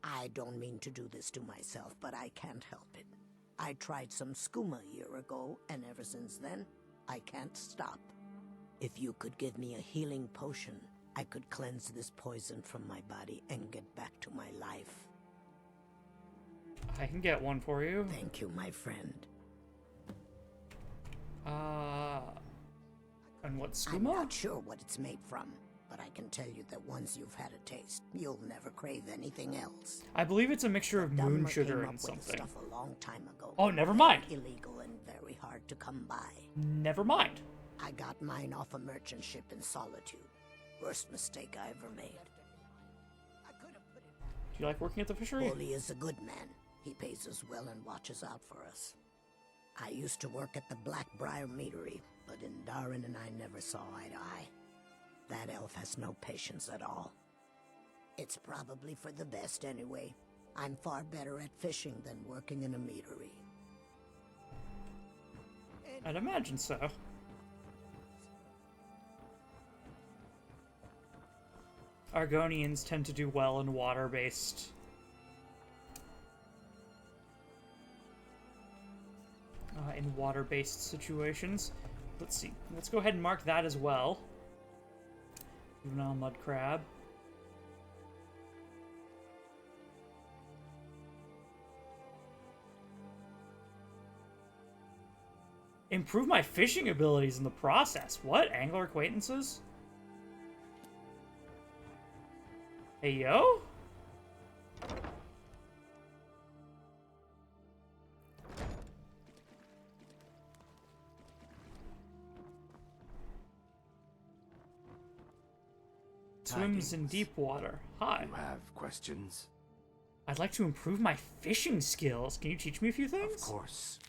I don't mean to do this to myself, but I can't help it. I tried some skooma a year ago, and ever since then, I can't stop. If you could give me a healing potion, I could cleanse this poison from my body and get back to my life.
I can get one for you.
Thank you, my friend.
And what's skooma?
I'm not sure what it's made from, but I can tell you that once you've had a taste, you'll never crave anything else.
I believe it's a mixture of moon
Dunmer
sugar
came
and
up with
something.
stuff a long time ago.
Oh, never mind.
Illegal and very hard to come by.
Never mind.
I got mine off a merchant ship in Solitude. Worst mistake I ever made.
Do you like working at the fishery?
Bolly is a good man. He pays us well and watches out for us. I used to work at the Blackbriar Meadery, but in Darren and I never saw eye to eye. That elf has no patience at all. It's probably for the best anyway. I'm far better at fishing than working in a meadery.
I'd imagine so. Argonians tend to do well in water-based situations. Let's see. Let's go ahead and mark that as well. Juvenile mud crab. Improve my fishing abilities in the process. What? Angler acquaintances? Hey, yo? Swims in deep water. Hi.
You have questions?
I'd like to improve my fishing skills. Can you teach me a few things?
Of course.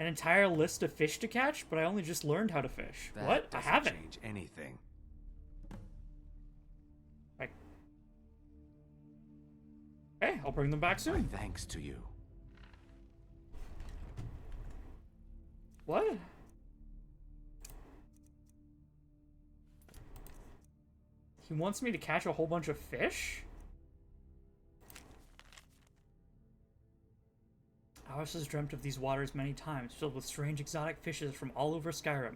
An entire list of fish to catch, but I only just learned how to fish.
That
What? I
doesn't
haven't.
change anything.
Okay, I'll bring them back soon.
My thanks to you.
What? He wants me to catch a whole bunch of fish? Alice has dreamt of these waters many times, filled with strange exotic fishes from all over Skyrim.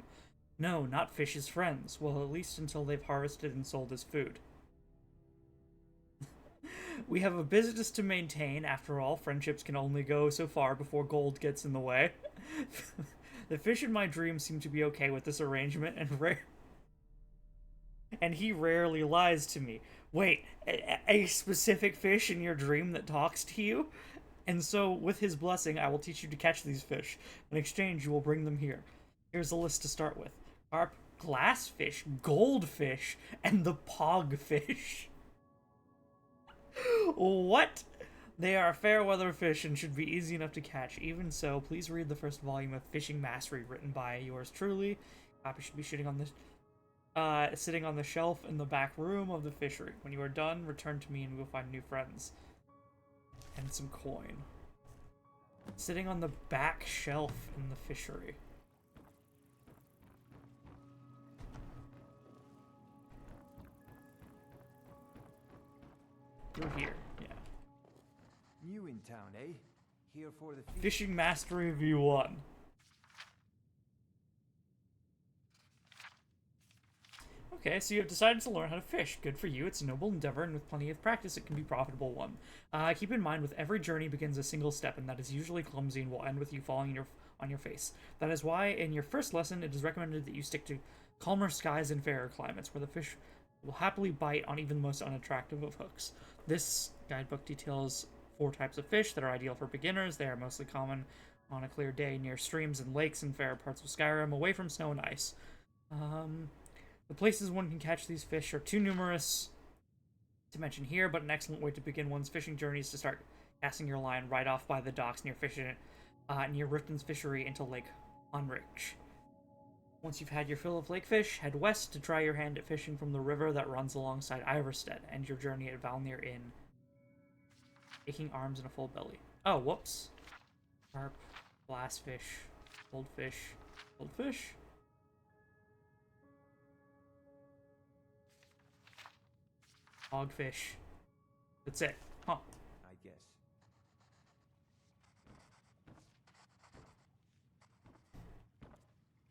No, not fish as friends. Well, at least until they've harvested and sold as food. We have a business to maintain. After all, friendships can only go so far before gold gets in the way. The fish in my dreams seem to be okay with this arrangement, and he rarely lies to me. Wait, a specific fish in your dream that talks to you? And so, with his blessing, I will teach you to catch these fish. In exchange, you will bring them here. Here's a list to start with. Carp, glassfish, goldfish, and the pogfish. What? They are fair weather fish and should be easy enough to catch. Even so, please read the first volume of Fishing Mastery written by yours truly. Copy should be sitting on the shelf in the back room of the fishery. When you are done, return to me and we will find new friends. And some coin. Sitting on the back shelf in the fishery. Through here, yeah.
New in town, eh? Here for the
Fishing Mastery V1. Okay, so you have decided to learn how to fish. Good for you. It's a noble endeavor, and with plenty of practice, it can be a profitable one. Keep in mind, with every journey begins a single step, and that is usually clumsy and will end with you falling on your face. That is why, in your first lesson, it is recommended that you stick to calmer skies and fairer climates, where the fish will happily bite on even the most unattractive of hooks. This guidebook details 4 types of fish that are ideal for beginners. They are mostly common on a clear day near streams and lakes in fair parts of Skyrim, away from snow and ice. The places one can catch these fish are too numerous to mention here, but an excellent way to begin one's fishing journey is to start casting your line right off by the docks near Riften's fishery into Lake Unrich. Once you've had your fill of lake fish, head west to try your hand at fishing from the river that runs alongside Iverstead. End your journey at Valnir Inn. Aching arms and a full belly. Oh, whoops. Carp, glassfish, goldfish, goldfish. Hogfish. That's it. Huh.
I guess.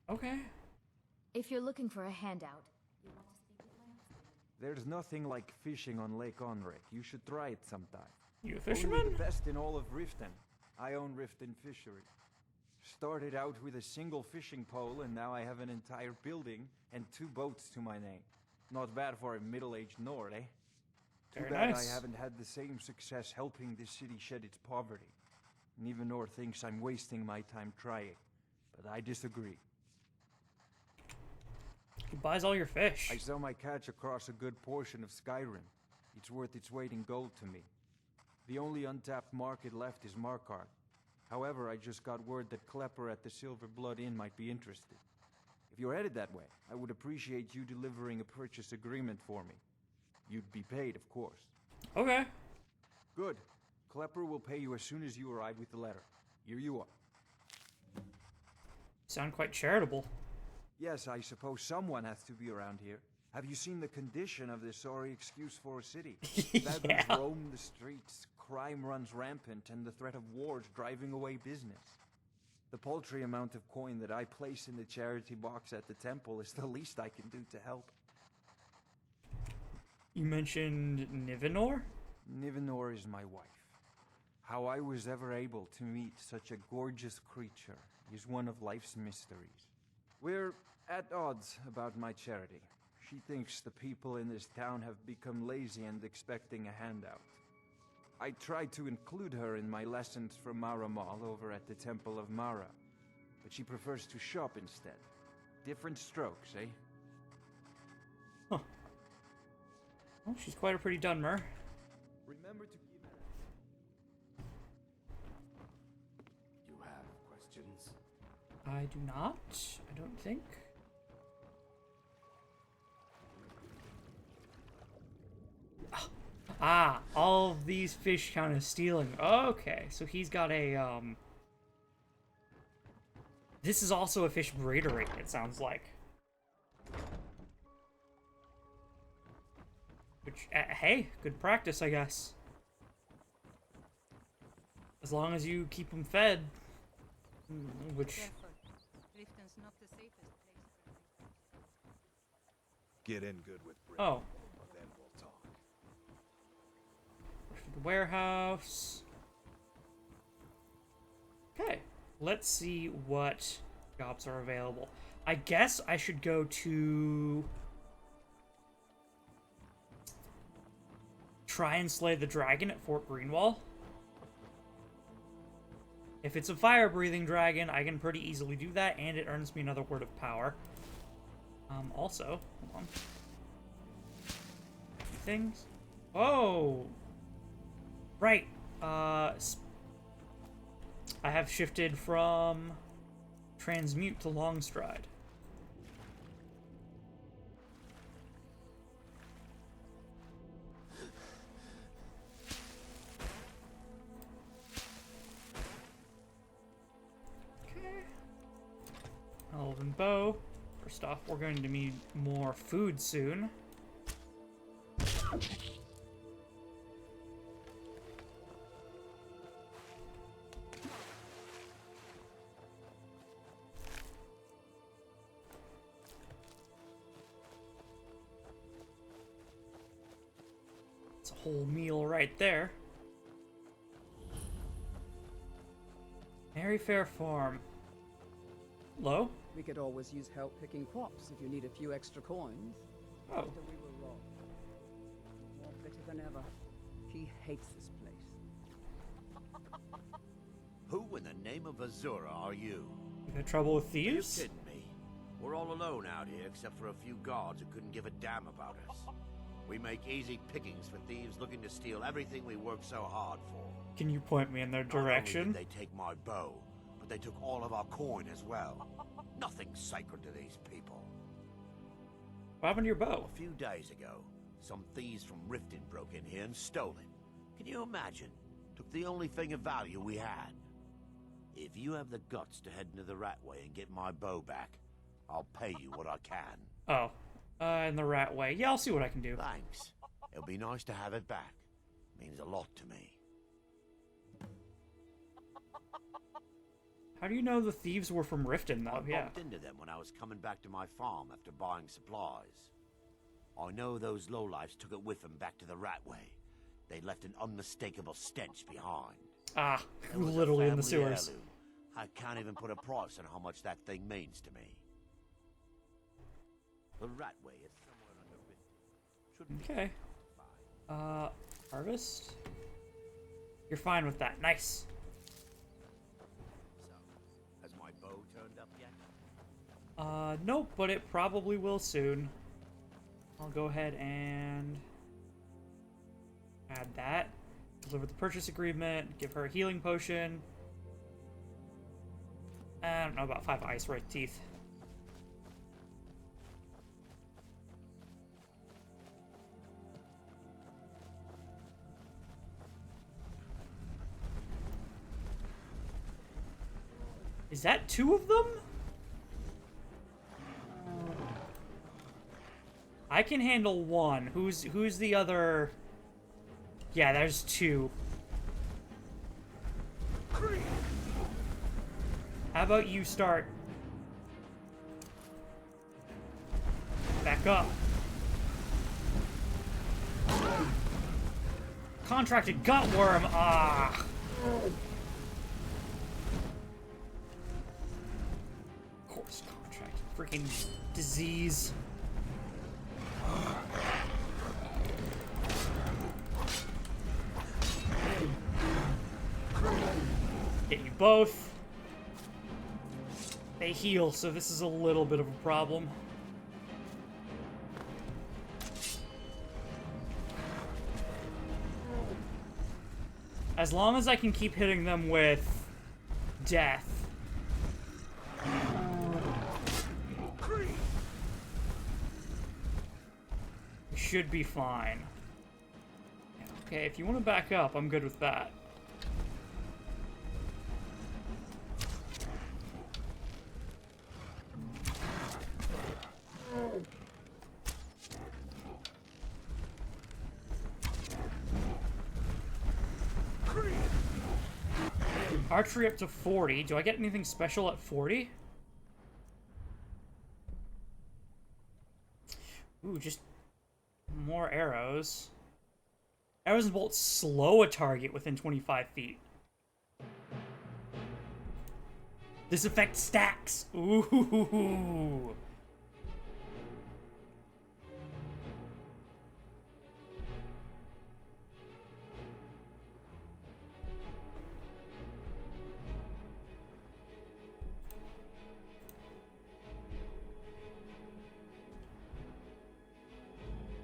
Okay.
If you're looking for a handout, you want to speak with my husband.
There's nothing like fishing on Lake Onric. You should try it sometime.
You a fisherman?
Only the best in all of Riften. I own Riften Fishery. Started out with a single fishing pole, and now I have an entire building and 2 boats to my name. Not bad for a middle-aged Nord, eh? Too
Very
bad
nice.
I haven't had the same success helping this city shed its poverty. And even Nord thinks I'm wasting my time trying. But I disagree.
He buys all your fish.
I sell my catch across a good portion of Skyrim. It's worth its weight in gold to me. The only untapped market left is Markarth. However, I just got word that Klepper at the Silver Blood Inn might be interested. If you're headed that way, I would appreciate you delivering a purchase agreement for me. You'd be paid, of course.
Okay.
Good. Klepper will pay you as soon as you arrive with the letter. Here you are.
Sound quite charitable.
Yes, I suppose someone has to be around here. Have you seen the condition of this sorry excuse for a city? Beggars roam the streets, crime runs rampant, and the threat of wars driving away business. The paltry amount of coin that I place in the charity box at the temple is the least I can do to help.
You mentioned Nivenor?
Nivenor is my wife. How I was ever able to meet such a gorgeous creature is one of life's mysteries. We're at odds about my charity. She thinks the people in this town have become lazy and expecting a handout. I tried to include her in my lessons from Maramal over at the Temple of Mara, but she prefers to shop instead. Different strokes, eh?
Huh. Well, she's quite a pretty Dunmer.
Remember to give it.
You have questions?
I do not. I don't think. Ah, all of these fish count as stealing. Okay, so he's got a, This is also a fish breedery, it sounds like. Which, hey, good practice, I guess. As long as you keep them fed. Which...
Get in good with Britt.
Oh.
Then we'll talk.
The warehouse. Okay, let's see what jobs are available. I guess I should go to... try and slay the dragon at Fort Greenwall. If it's a fire-breathing dragon, I can pretty easily do that, and it earns me another word of power. Also, hold on. Things. Oh! Right. I have shifted from transmute to long stride. Elven bow. First off, we're going to need more food soon. It's a whole meal right there. Merryfair Farm. Low?
We could always use help picking crops if you need a few extra coins.
Oh.
Later we were wrong. More bitter than ever. He hates this place.
Who in the name of Azura are you?
You got trouble with thieves?
Are you kidding me? We're all alone out here except for a few guards who couldn't give a damn about us. We make easy pickings for thieves looking to steal everything we work so hard for.
Can you point me in their direction?
Not only did they take my bow, but they took all of our coin as well. Nothing's sacred to these people.
What happened to your bow?
A few days ago, some thieves from Riften broke in here and stole it. Can you imagine? Took the only thing of value we had. If you have the guts to head into the Ratway and get my bow back, I'll pay you what I can.
Oh. In the Ratway. Yeah, I'll see what I can do.
Thanks. It'll be nice to have it back. Means a lot to me.
How do you know the thieves were from Riften, though?
I bumped into them when I was coming back to my farm after buying supplies. I know those lowlifes took it with them back to the Ratway. They left an unmistakable stench behind.
Ah, literally in the sewers.
Heirloom. I can't even put a price on how much that thing means to me. The Ratway is somewhere under Riften.
Okay. Harvest? You're fine with that. Nice.
Has my bow turned up yet?
Nope, but it probably will soon. I'll go ahead and add that. Deliver the purchase agreement, give her a healing potion. I don't know, about 5 ice red teeth. Is that 2 of them? I can handle 1. Who's the other? Yeah, there's 2. How about you start? Back up. Contracted gutworm. Ah. Of course, contracted freaking disease. Get you both. They heal, so this is a little bit of a problem. As long as I can keep hitting them with death. should be fine. Okay, if you want to back up, I'm good with that. Archery up to 40. Do I get anything special at 40? Ooh, just more arrows. Arrows and bolts slow a target within 25 feet. This effect stacks. Ooh.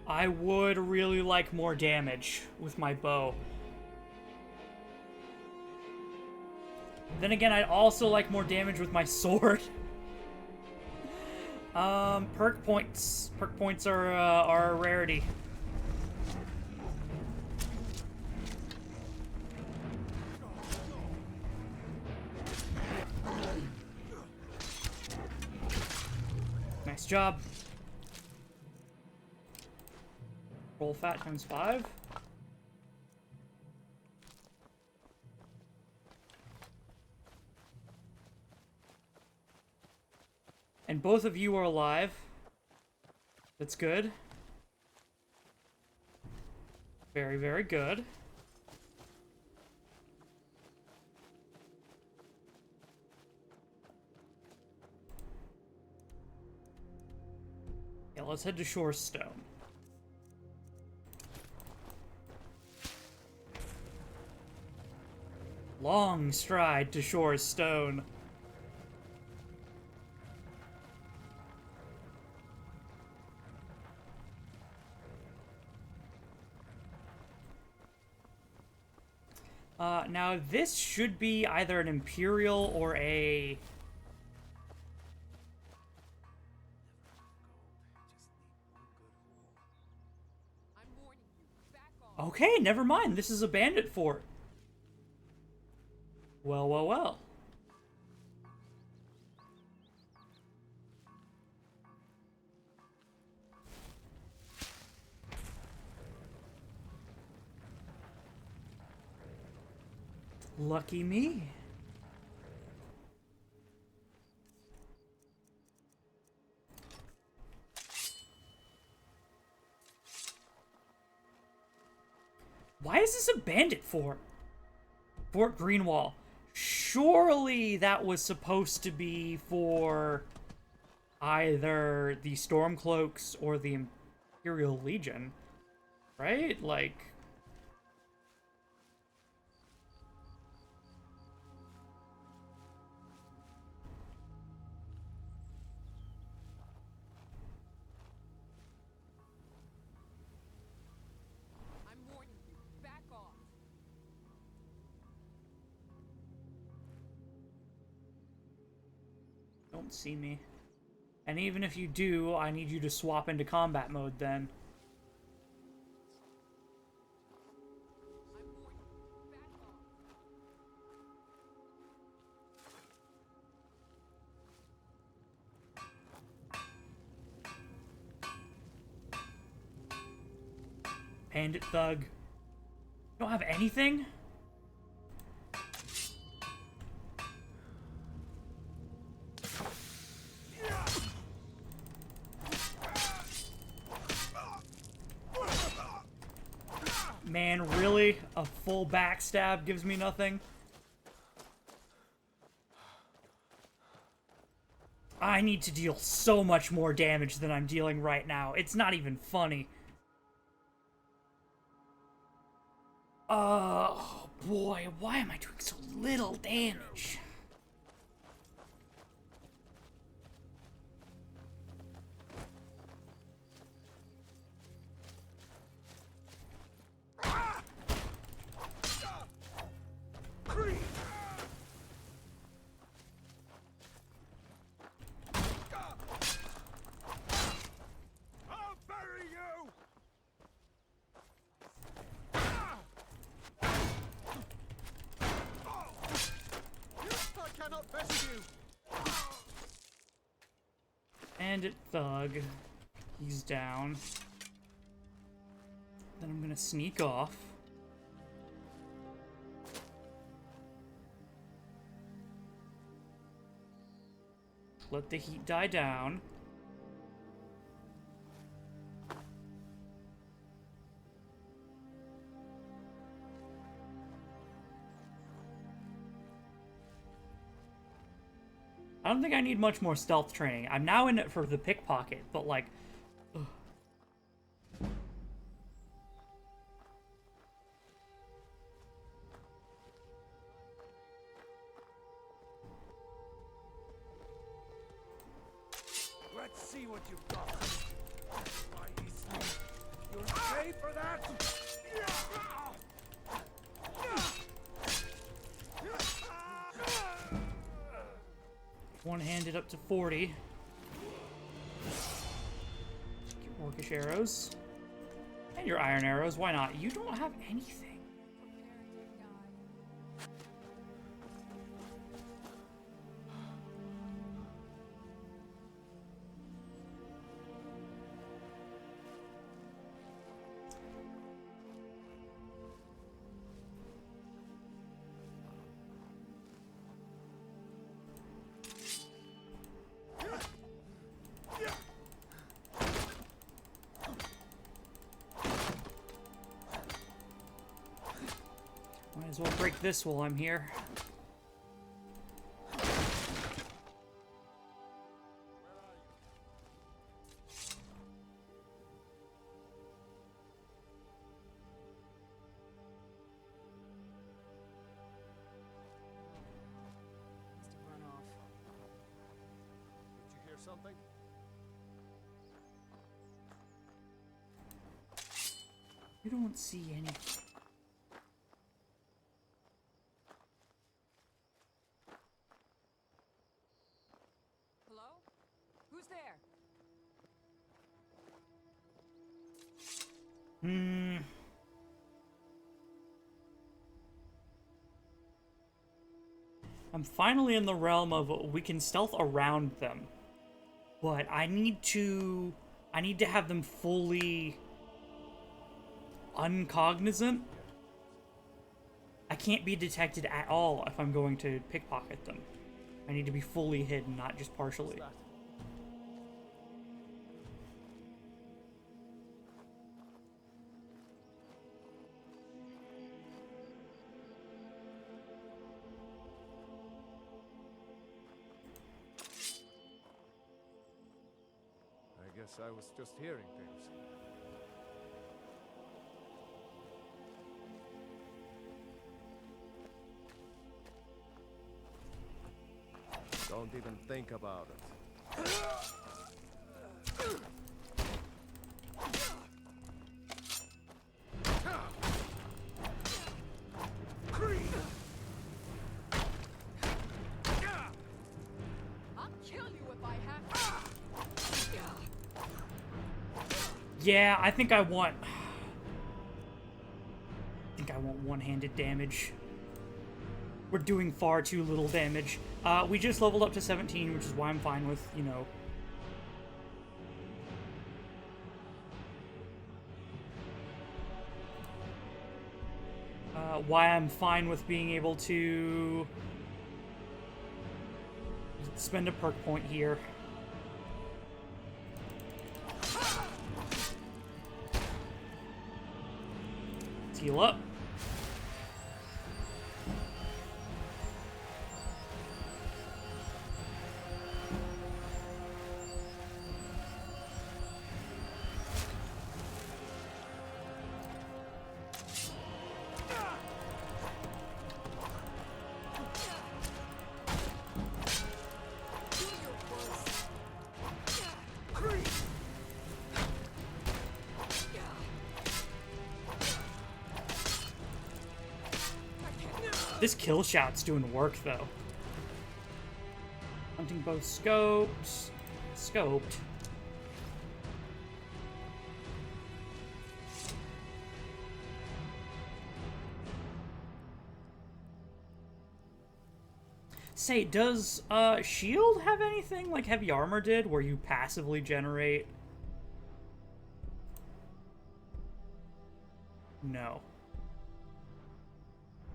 I would really like more damage with my bow. Then again, I'd also like more damage with my sword. Perk points. Perk points are a rarity. Nice job. Roll fat times 5. And both of you are alive. That's good. Very, very good. Yeah, let's head to Shorestone. Long stride to Shorestone. Now this should be either an Imperial or a... Okay, never mind. This is a bandit fort. Well, well, well. Lucky me. Why is this a bandit fort? Fort Greenwall. Surely that was supposed to be for either the Stormcloaks or the Imperial Legion, right? Like... Don't see me. And even if you do, I need you to swap into combat mode then. Bandit thug. You don't have anything? Man, really? A full backstab gives me nothing? I need to deal so much more damage than I'm dealing right now. It's not even funny. Oh boy, why am I doing so little damage? Bandit thug. He's down. Then I'm gonna sneak off. Let the heat die down. I don't think I need much more stealth training. I'm now in it for the pickpocket, but like... ugh.
Let's see what you've got. Mighty snake. You'll pay for that?
One-handed up to 40. Get orcish arrows. And your iron arrows, why not? You don't have anything. Might as well break this while I'm here.
Did you hear something?
You don't see anything.
Hello? Who's there?
I'm finally in the realm of we can stealth around them. But I need to have them fully uncognizant. I can't be detected at all if I'm going to pickpocket them. I need to be fully hidden, not just partially.
I guess I was just hearing things. Don't even think about it.
I'll kill you if I have to.
Yeah, I think I want one-handed damage. We're doing far too little damage. We just leveled up to 17, which is why I'm fine with, you know... why I'm fine with being able to... spend a perk point here. Let's heal up. This kill shot's doing work, though. Hunting bow scoped. Scoped. Say, does shield have anything like heavy armor did, where you passively generate? No.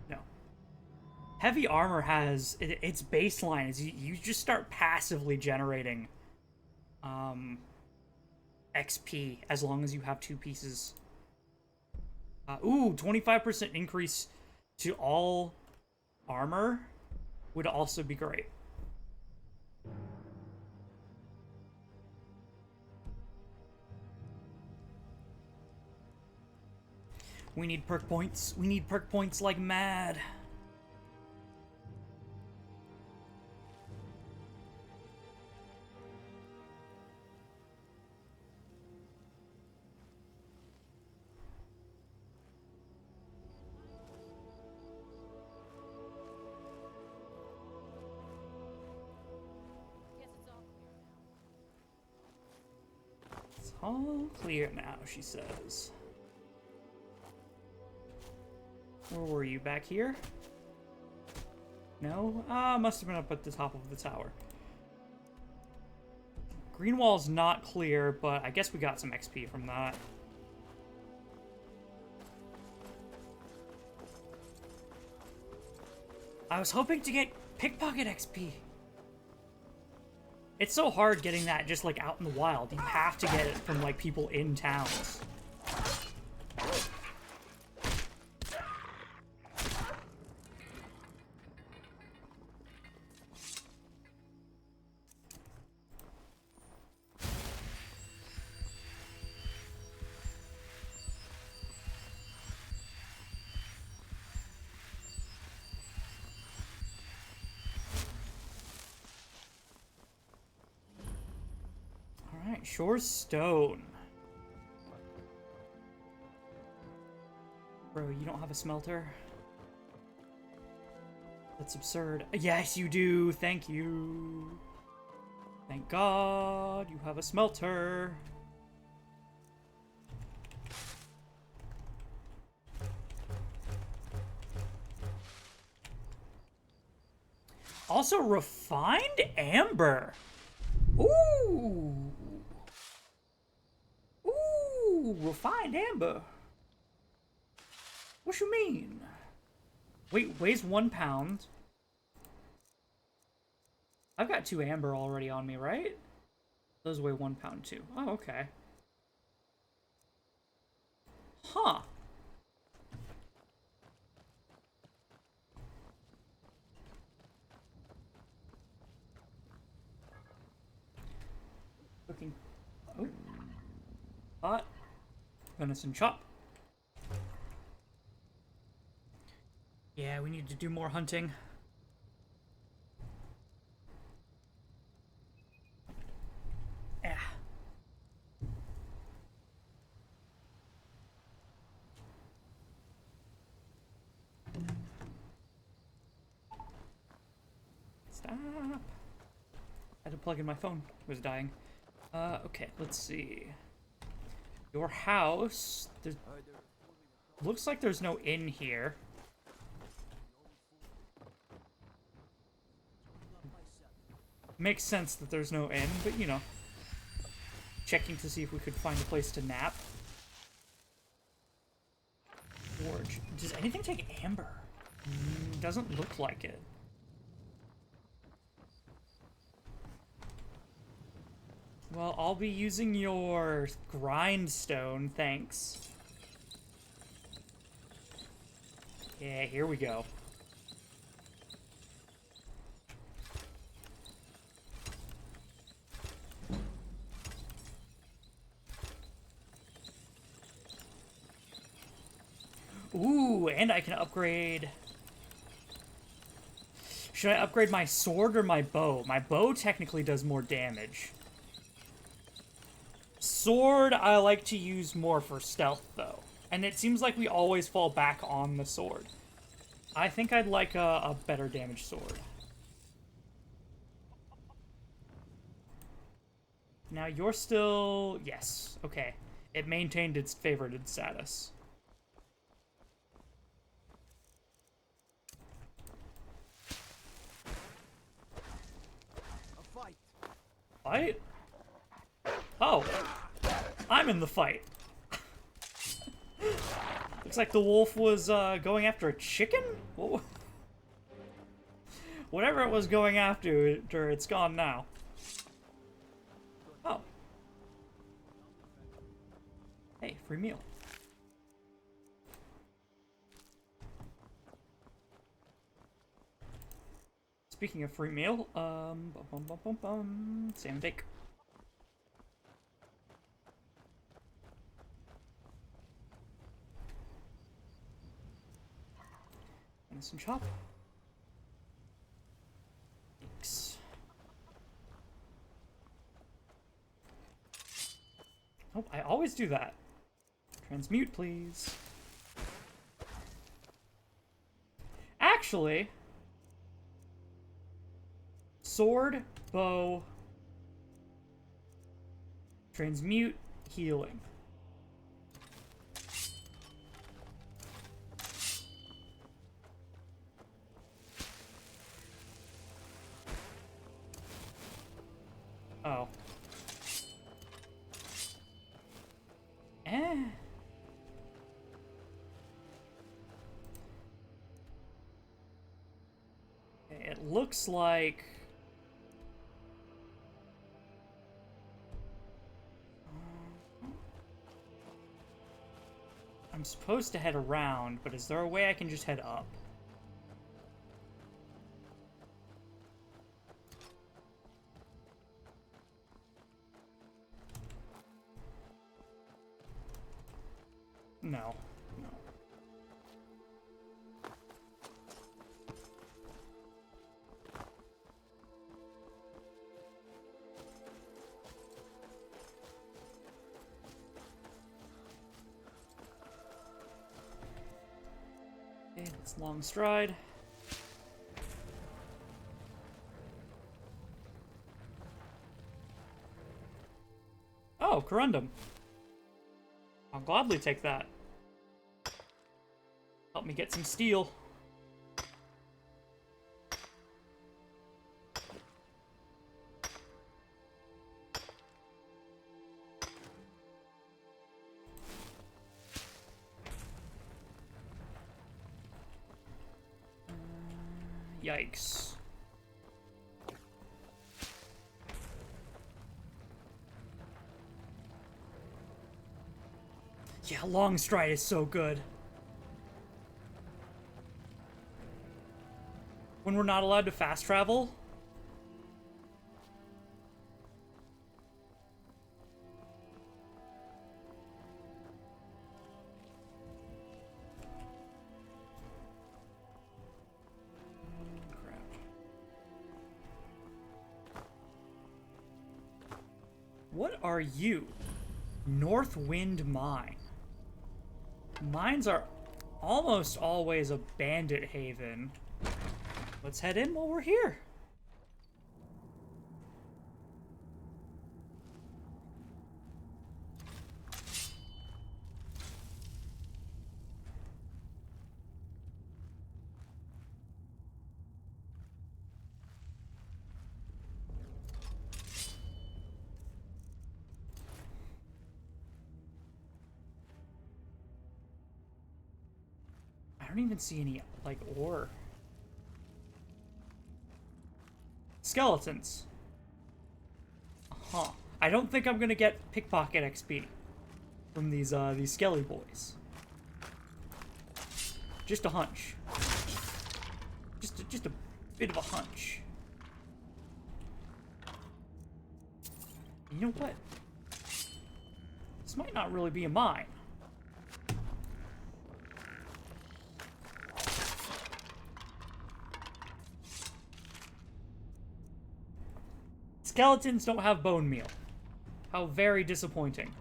No. Heavy armor has its baseline is you just start passively generating XP as long as you have 2 pieces. Ooh, 25% increase to all armor would also be great. We need perk points. We need perk points like mad. It's all clear now, she says. Where were you? Back here? No? Must have been up at the top of the tower. Green wall's not clear, but I guess we got some XP from that. I was hoping to get pickpocket XP. It's so hard getting that just like out in the wild. You have to get it from like people in towns. Shore stone. Bro, you don't have a smelter? That's absurd. Yes, you do. Thank you. Thank God you have a smelter. Also, refined amber. Ooh. Ooh, refined amber. What you mean? Wait, weighs 1 pound. I've got 2 amber already on me, right? Those weigh 1 pound too. Oh, okay. Huh. Looking. Oh. Hot. Venison chop. Yeah, we need to do more hunting. Yeah. Stop. I had to plug in my phone. It was dying. Okay, let's see. Your house. Looks like there's no inn here. Makes sense that there's no inn, but you know. Checking to see if we could find a place to nap. Forge. Does anything take amber? Doesn't look like it. Well, I'll be using your grindstone, thanks. Yeah, here we go. Ooh, and I can upgrade... Should I upgrade my sword or my bow? My bow technically does more damage. Sword, I like to use more for stealth, though. And it seems like we always fall back on the sword. I think I'd like a better damage sword. Now, you're still... Yes, okay. It maintained its favorited status. fight? Oh. I'm in the fight. Looks like the wolf was going after a chicken? Whatever it was going after, it's gone now. Oh. Hey, free meal. Speaking of free meal, salmon bake. And some chop. Thanks. Oh, I always do that. Transmute, please. Actually, sword, bow, transmute, healing. Oh. It looks like... I'm supposed to head around, but is there a way I can just head up? No. No. Okay, that's long stride. Oh, corundum. I'll gladly take that. Help me get some steel. Yikes. Yeah, long stride is so good. When we're not allowed to fast travel. Crap. What are you? Northwind Mine. Mines are almost always a bandit haven. Let's head in while we're here. I don't even see any, like, ore. Skeletons. Huh. I don't think I'm gonna get pickpocket XP from these skelly boys. Just a hunch. Just a bit of a hunch. You know what? This might not really be a mine. Skeletons don't have bone meal. How very disappointing.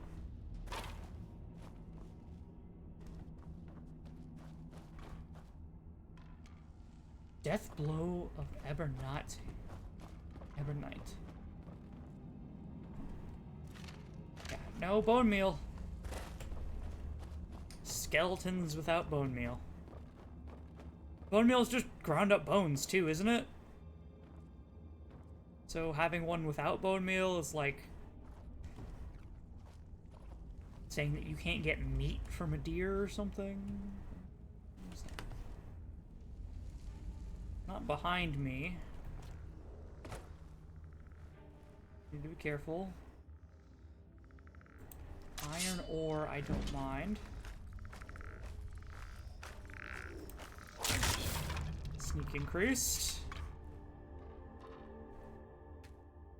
Death blow of Ebernite. Yeah, no bone meal. Skeletons without bone meal. Bone meal is just ground up bones too, isn't it? So having one without bone meal is like saying that you can't get meat from a deer or something? Not behind me. Need to be careful. Iron ore, I don't mind. Sneak increased.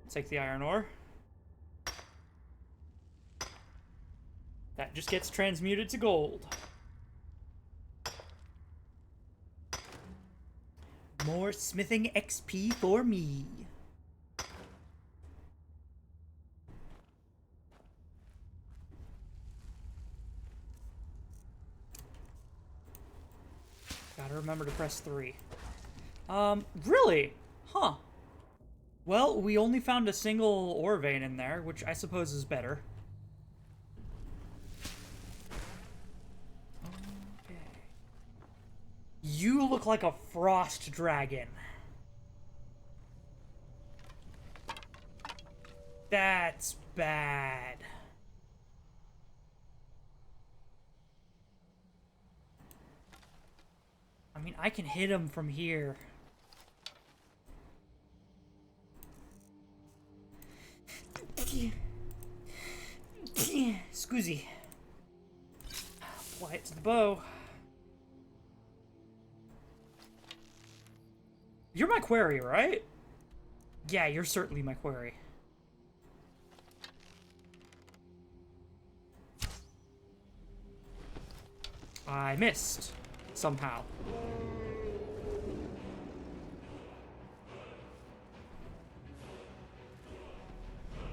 Take the iron ore. That just gets transmuted to gold. More smithing XP for me. Gotta remember to press 3. Really? Huh. Well, we only found a single ore vein in there, which I suppose is better. Okay. You look like a frost dragon. That's bad. I mean, I can hit him from here. Scoozy. Apply it to the bow. You're my quarry, right? Yeah, you're certainly my quarry. I missed. Somehow.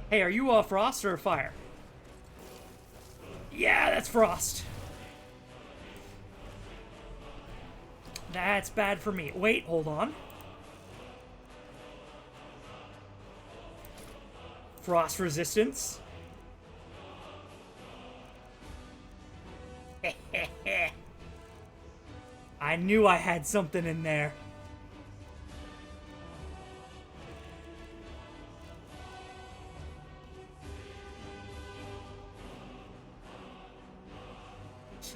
Hey, are you frost or fire? Yeah, that's frost. That's bad for me. Wait, hold on. Frost resistance. I knew I had something in there.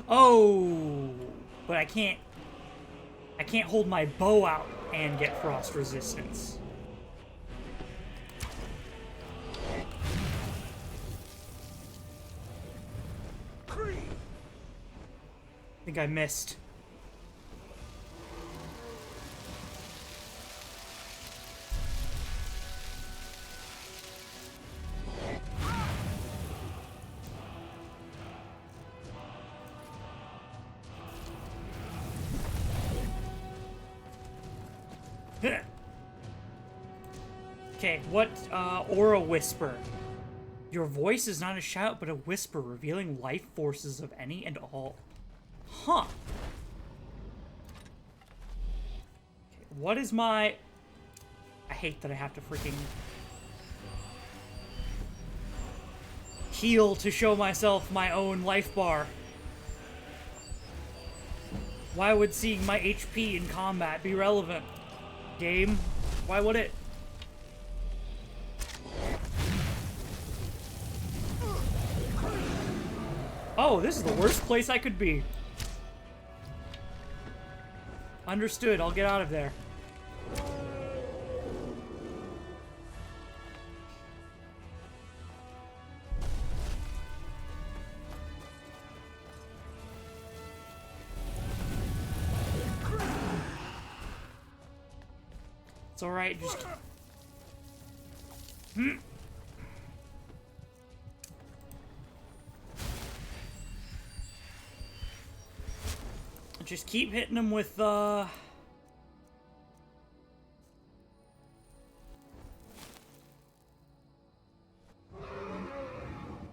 Oh, but I can't hold my bow out and get frost resistance. I think I missed. Okay, what, Aura Whisper? Your voice is not a shout, but a whisper, revealing life forces of any and all. Huh. Okay, what is my... I hate that I have to freaking... heal to show myself my own life bar. Why would seeing my HP in combat be relevant? Game? Why would it? Oh, this is the worst place I could be. Understood, I'll get out of there. It's alright, just... Just keep hitting him with,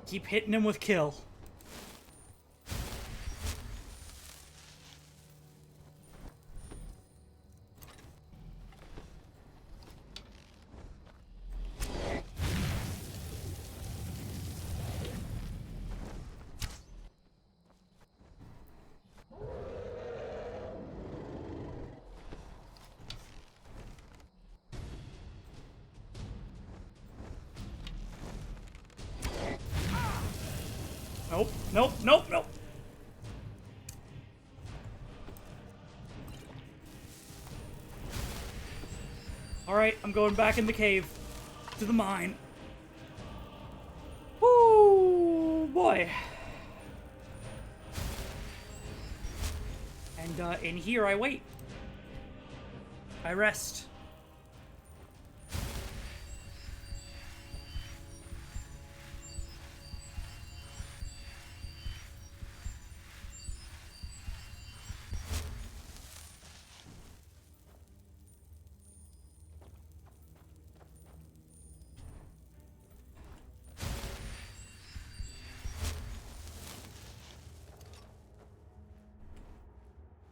keep hitting him with kill. Nope, nope, nope, nope. Alright, I'm going back in the cave. To the mine. Woo, boy. And, in here I wait. I rest.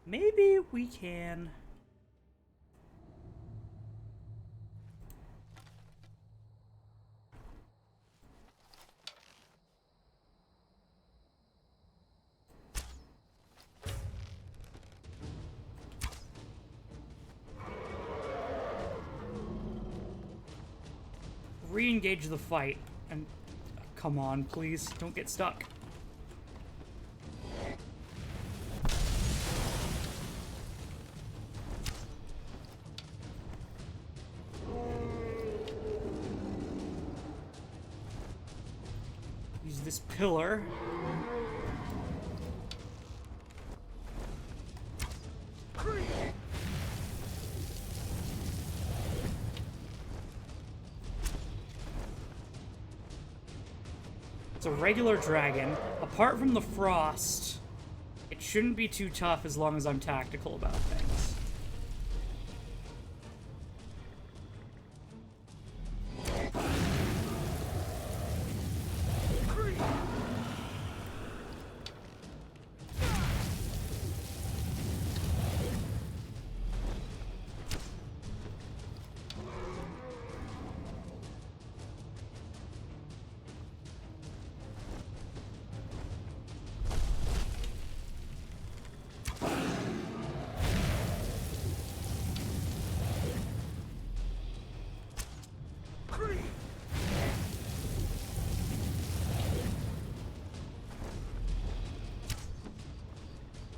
Maybe we can... re-engage the fight. And come on, please, don't get stuck. Use this pillar. It's a regular dragon. Apart from the frost, it shouldn't be too tough as long as I'm tactical about things.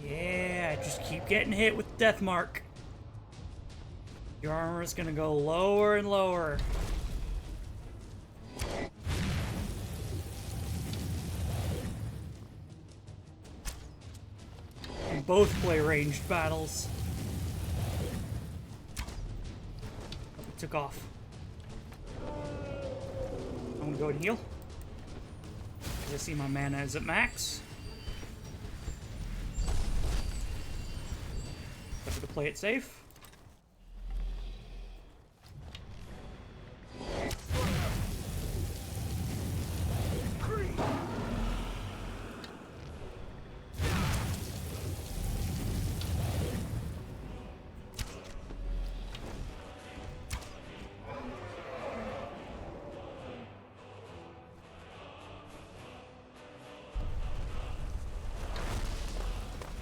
Yeah, just keep getting hit with Death Mark. Your armor is gonna go lower and lower. We both play ranged battles. Oh, we took off. I'm gonna go ahead and heal. Because I see my mana is at max. Better to play it safe.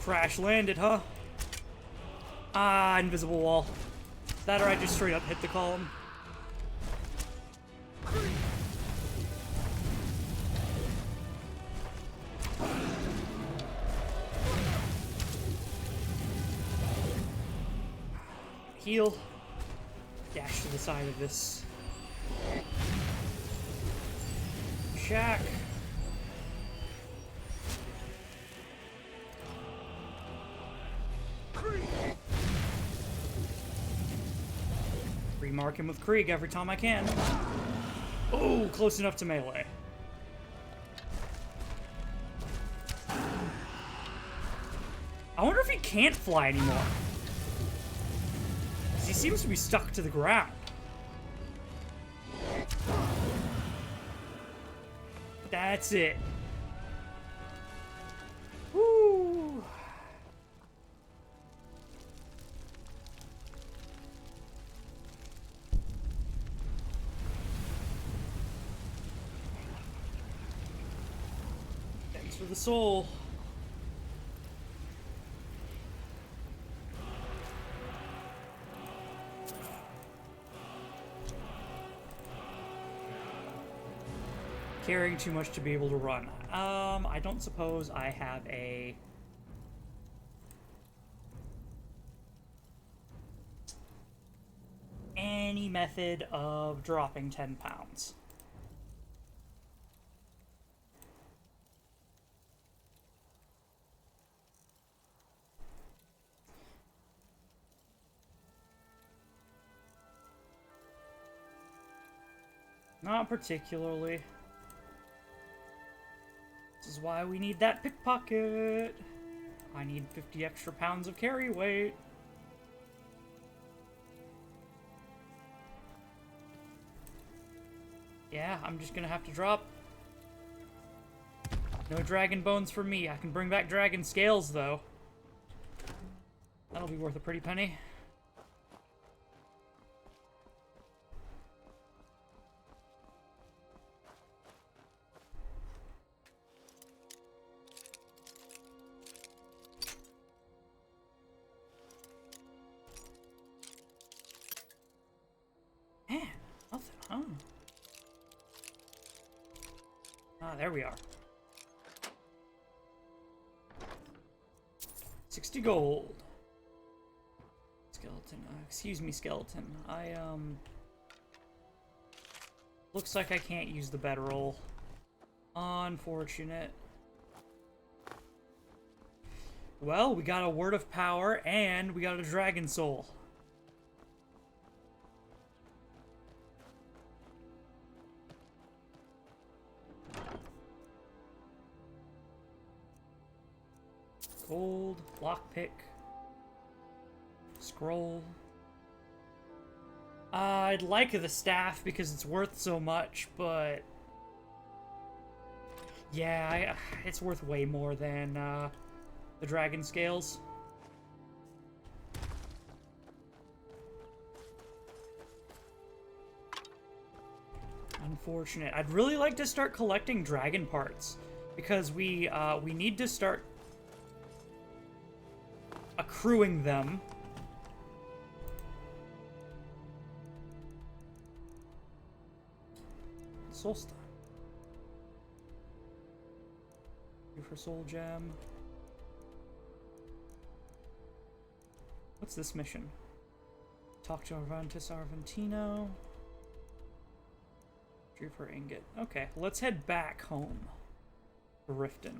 Crash landed, huh? Ah, invisible wall. That or I just straight up hit the column. Heal. Dash to the side of this shack. Remark him with Krieg every time I can. Oh, close enough to melee. I wonder if he can't fly anymore. 'Cause he seems to be stuck to the ground. That's it. Woo. Thanks for the soul. Carrying too much to be able to run. I don't suppose I have any method of dropping 10 pounds. Not particularly. This is why we need that pickpocket. I need 50 extra pounds of carry weight. Yeah, I'm just gonna have to drop. No dragon bones for me. I can bring back dragon scales, though. That'll be worth a pretty penny. Man, nothing, huh? Ah, there we are. 60 gold. Skeleton, excuse me, skeleton. Looks like I can't use the bedroll. Unfortunate. Well, we got a word of power, and we got a dragon soul. Gold, lockpick, scroll. I'd like the staff because it's worth so much, but yeah, it's worth way more than the dragon scales. Unfortunate. I'd really like to start collecting dragon parts because we need to start accruing them. Soulstone. Go for soul gem. What's this mission? Talk to Arvantis Arventino. Drew for ingot. Okay, let's head back home to Riften.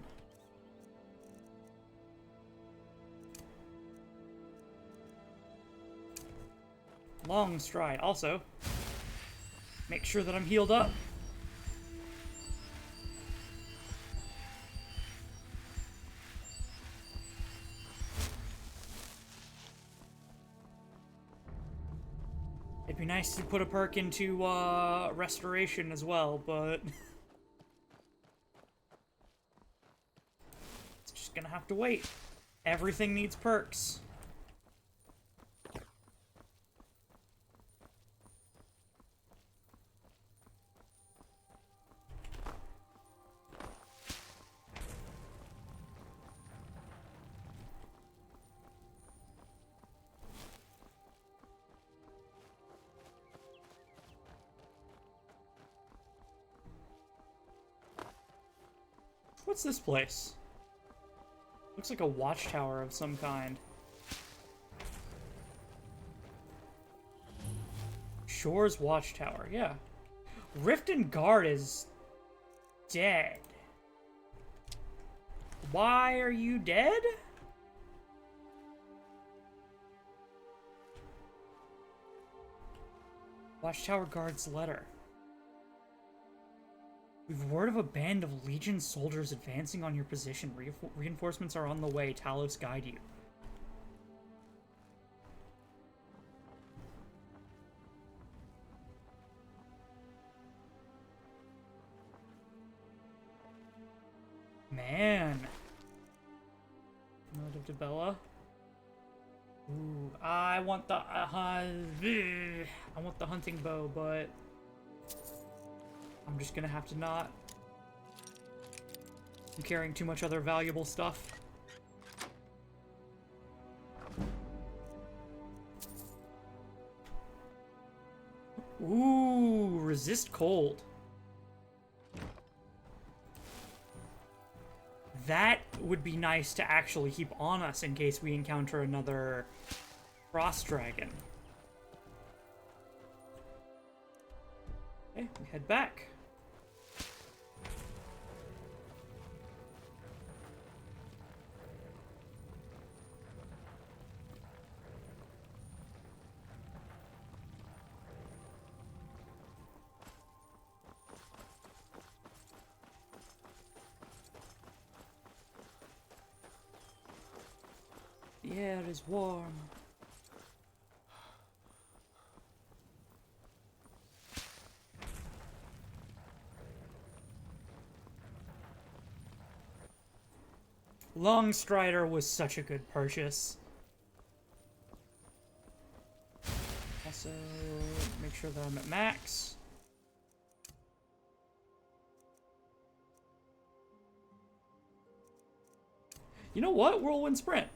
Long stride. Also, make sure that I'm healed up. It'd be nice to put a perk into restoration as well, but it's just gonna have to wait. Everything needs perks. What's this place? Looks like a watchtower of some kind. Shore's watchtower, yeah. Riften Guard is dead. Why are you dead? Watchtower Guard's letter. We've word of a band of Legion soldiers advancing on your position. Reinforcements are on the way. Talos guide you. Man. Relative to Bella. Ooh, I want the hunting bow, but I'm just gonna have to not. I'm carrying too much other valuable stuff. Ooh, resist cold. that would be nice to actually keep on us in case we encounter another frost dragon. Okay, we head back. The air is warm. Longstrider was such a good purchase. Also, make sure that I'm at max. You know what? Whirlwind Sprint.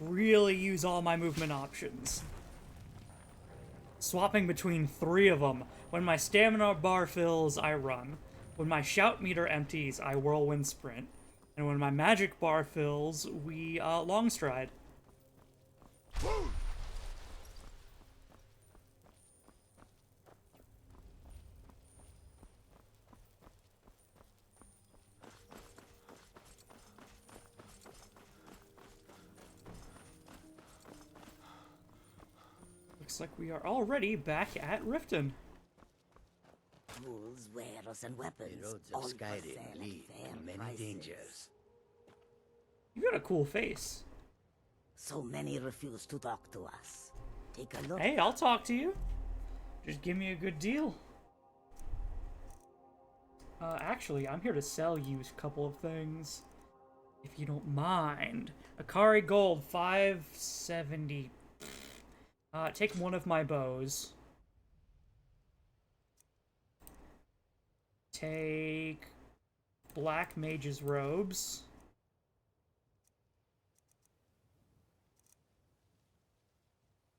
Really use all my movement options. Swapping between 3 of them. When my stamina bar fills, I run. When my shout meter empties, I whirlwind sprint. And when my magic bar fills, we long stride. Looks like we are already back at Riften.
Tools, wares, and weapons.
The roads
all
of
for
Skyrim
sale at
lead
fair
to many
prices.
dangers.
You got a cool face.
So many refuse to talk to us. Take a look.
Hey, I'll talk to you. Just give me a good deal. Actually, I'm here to sell you a couple of things. If you don't mind. Akari Gold, 570. Take one of my bows. Take Black Mage's robes.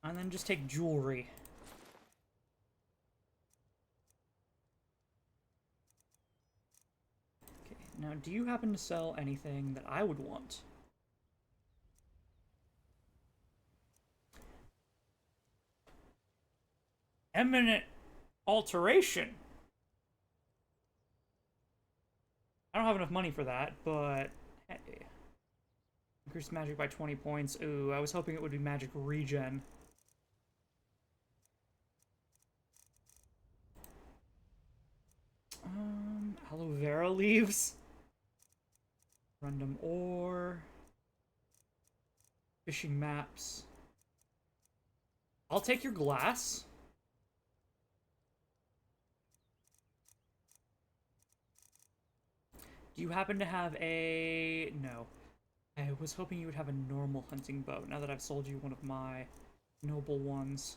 And then just take jewelry. Okay, now do you happen to sell anything that I would want? Eminent alteration. I don't have enough money for that, but hey. Increase magic by 20 points. Ooh, I was hoping it would be magic regen. Aloe vera leaves. Random ore. Fishing maps. I'll take your glass. Do you happen to have a... No. I was hoping you would have a normal hunting bow, now that I've sold you one of my noble ones.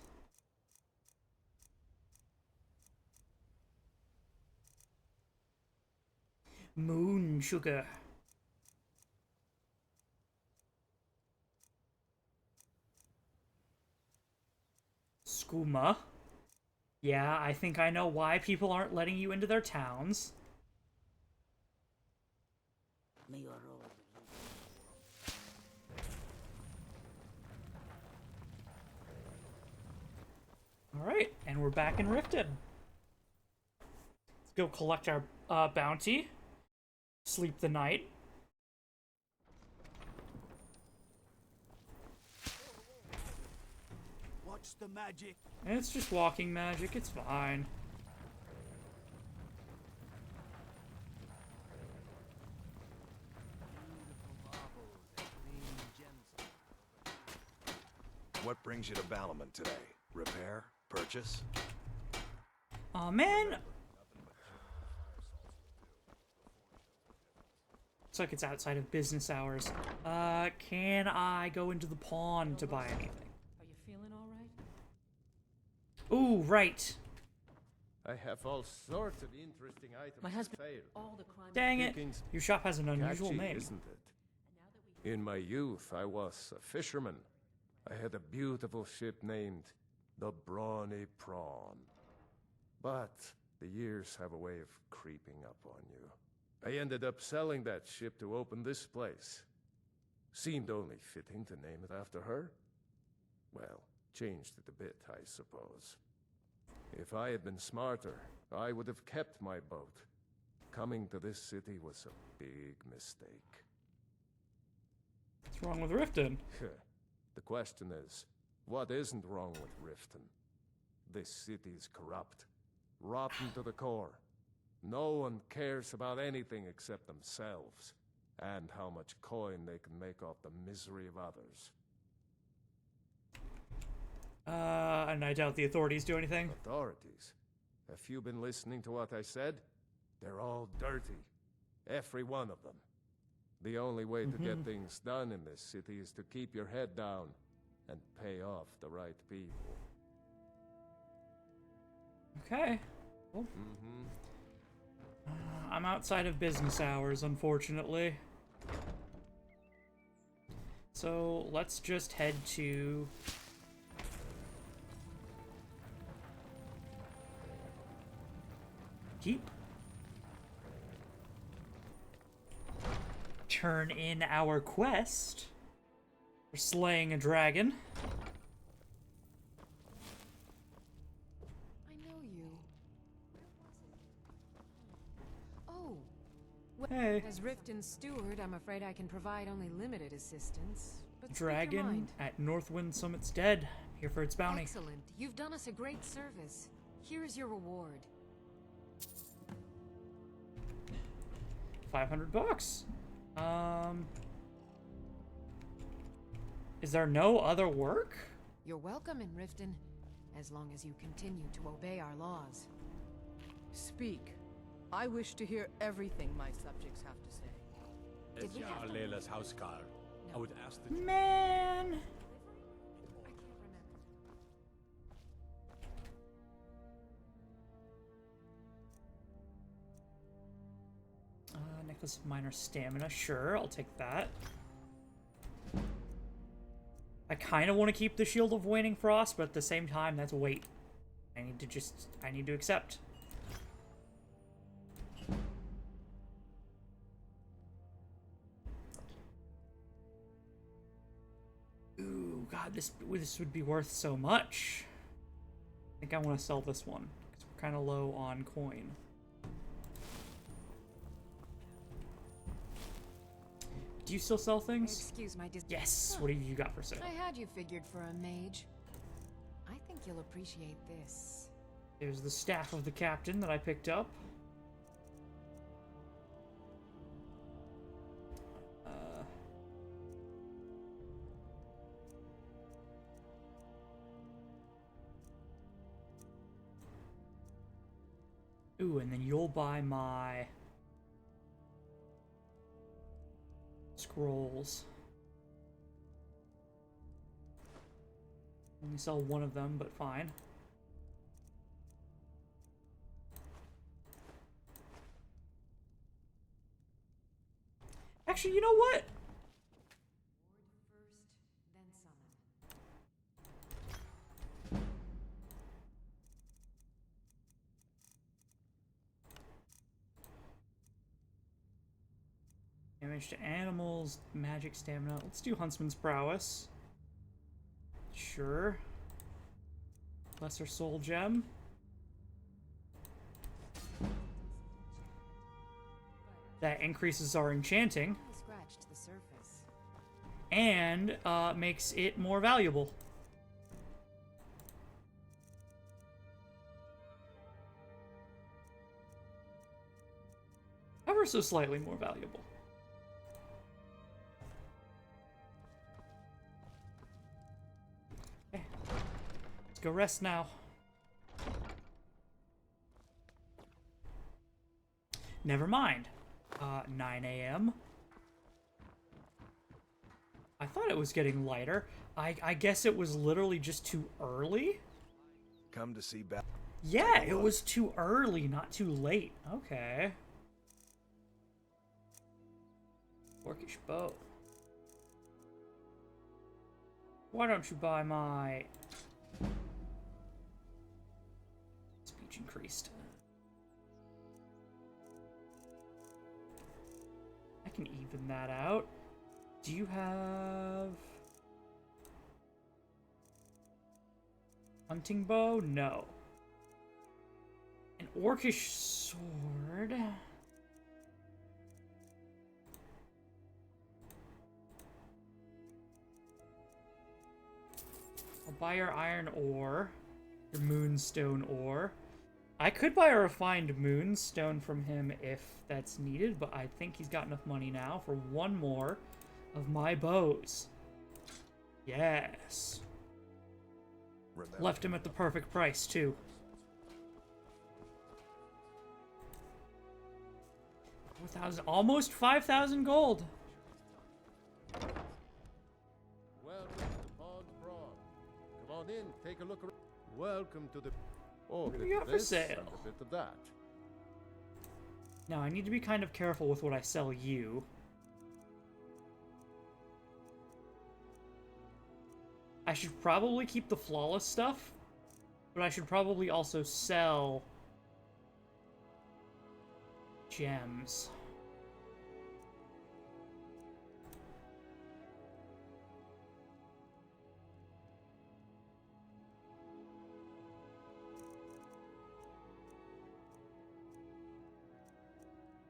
Moon sugar. Skooma. Yeah, I think I know why people aren't letting you into their towns.
May your road
Alright, and we're back in Riften. Let's go collect our bounty. Sleep the night.
Watch the magic.
And it's just walking magic, it's fine.
What brings you to Balamant today? Repair? Purchase?
Aw, man! Looks like it's outside of business hours. Can I go into the pawn to buy anything?
Are you feeling all right?
Ooh, right.
I have all sorts of interesting items.
My husband.
For sale.
All the crime.
Dang it.
Pickings
Your shop has an unusual
catchy,
name.
isn't it? In my youth, I was a fisherman. I had a beautiful ship named the Brawny Prawn. But the years have a way of creeping up on you. I ended up selling that ship to open this place. Seemed only fitting to name it after her. Well, changed it a bit, I suppose. If I had been smarter, I would have kept my boat. Coming to this city was a big mistake.
What's wrong with Riften?
The question is, what isn't wrong with Riften? This city's corrupt, rotten to the core. No one cares about anything except themselves, and how much coin they can make off the misery of others.
And I doubt the authorities do anything.
Authorities? Have you been listening to what I said? They're all dirty. Every one of them. The only way to get things done in this city is to keep your head down and pay off the right people.
Okay. Well, I'm outside of business hours, unfortunately. So let's just head to... Keep. Turn in our quest for slaying a dragon.
I know you. Oh. Well,
Hey.
as Riften's steward, I'm afraid I can provide only limited assistance. But speak your
Dragon
mind.
at Northwind Summit's dead. Here for its bounty.
Excellent. You've done us a great service. Here is your reward.
500 bucks. Is there no other work?
You're welcome in Riften, as long as you continue to obey our laws.
Speak. I wish to hear everything my subjects have to say.
Did we have to...
Layla's housecar. I would ask that
Man!
I can't remember.
Necklace of minor stamina. Sure, I'll take that. I kind of want to keep the Shield of Waning Frost, but at the same time, that's weight. I need to accept. Ooh, God, this would be worth so much. I think I want to sell this one, because we're kind of low on coin. Do you still sell things?
Excuse my
Yes. What have you got for sale?
I had you figured for a mage. I think you'll appreciate this.
There's the staff of the captain that I picked up. Ooh, and then you'll buy my scrolls. Only sell one of them, but fine. Actually, you know what?
First, then summon.
Damage to animals, magic stamina. Let's do Huntsman's Prowess. Sure. Lesser Soul Gem. That increases our enchanting.
I scratched the surface.
And makes it more valuable. Ever so slightly more valuable. Okay. Let's go rest now. Never mind. 9 a.m. I thought it was getting lighter. I guess it was literally just too early?
Come to see back.
Yeah, it was too early, not too late. Okay. Orcish bow. Why don't you buy my... Speech increased. I can even that out. Do you have... Hunting bow? No. An orcish sword. I'll buy your iron ore. Your moonstone ore. I could buy a refined moonstone from him if that's needed, but I think he's got enough money now for one more of my bows. Yes. Left him at the perfect price, too. 4,000, almost 5,000 gold.
Welcome to Pond's Brawn. Come on in, take a look around. Welcome to the... Oh,
What do
bit
you
of
got for
this
sale?
and a bit of that.
Now, I need to be kind of careful with what I sell you. I should probably keep the flawless stuff, but I should probably also sell gems.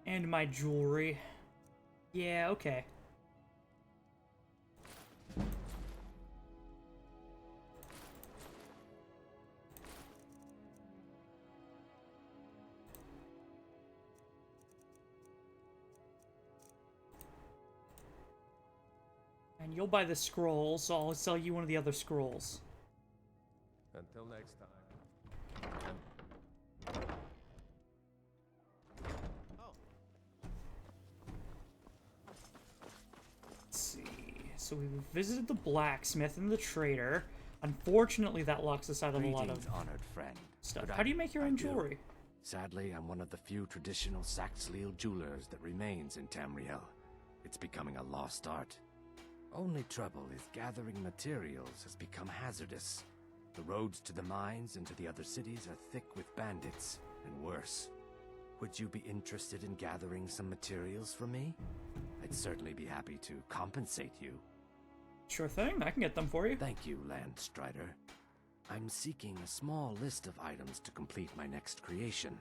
And my jewelry. Yeah, okay. And you'll buy the scrolls, so I'll sell you one of the other scrolls.
Until next time.
Let's see. So we visited the blacksmith and the trader. Unfortunately, that locks us out of a lot of
honored friend.
stuff.
But
How do you make your own
do.
jewelry?
Sadly, I'm one of the few traditional Saxhleel jewelers that remains in Tamriel. It's becoming a lost art. Only trouble is gathering materials has become hazardous. The roads to the mines and to the other cities are thick with bandits, and worse. Would you be interested in gathering some materials for me? I'd certainly be happy to compensate you.
Sure thing, I can get them for you.
Thank you, Landstrider. I'm seeking a small list of items to complete my next creation.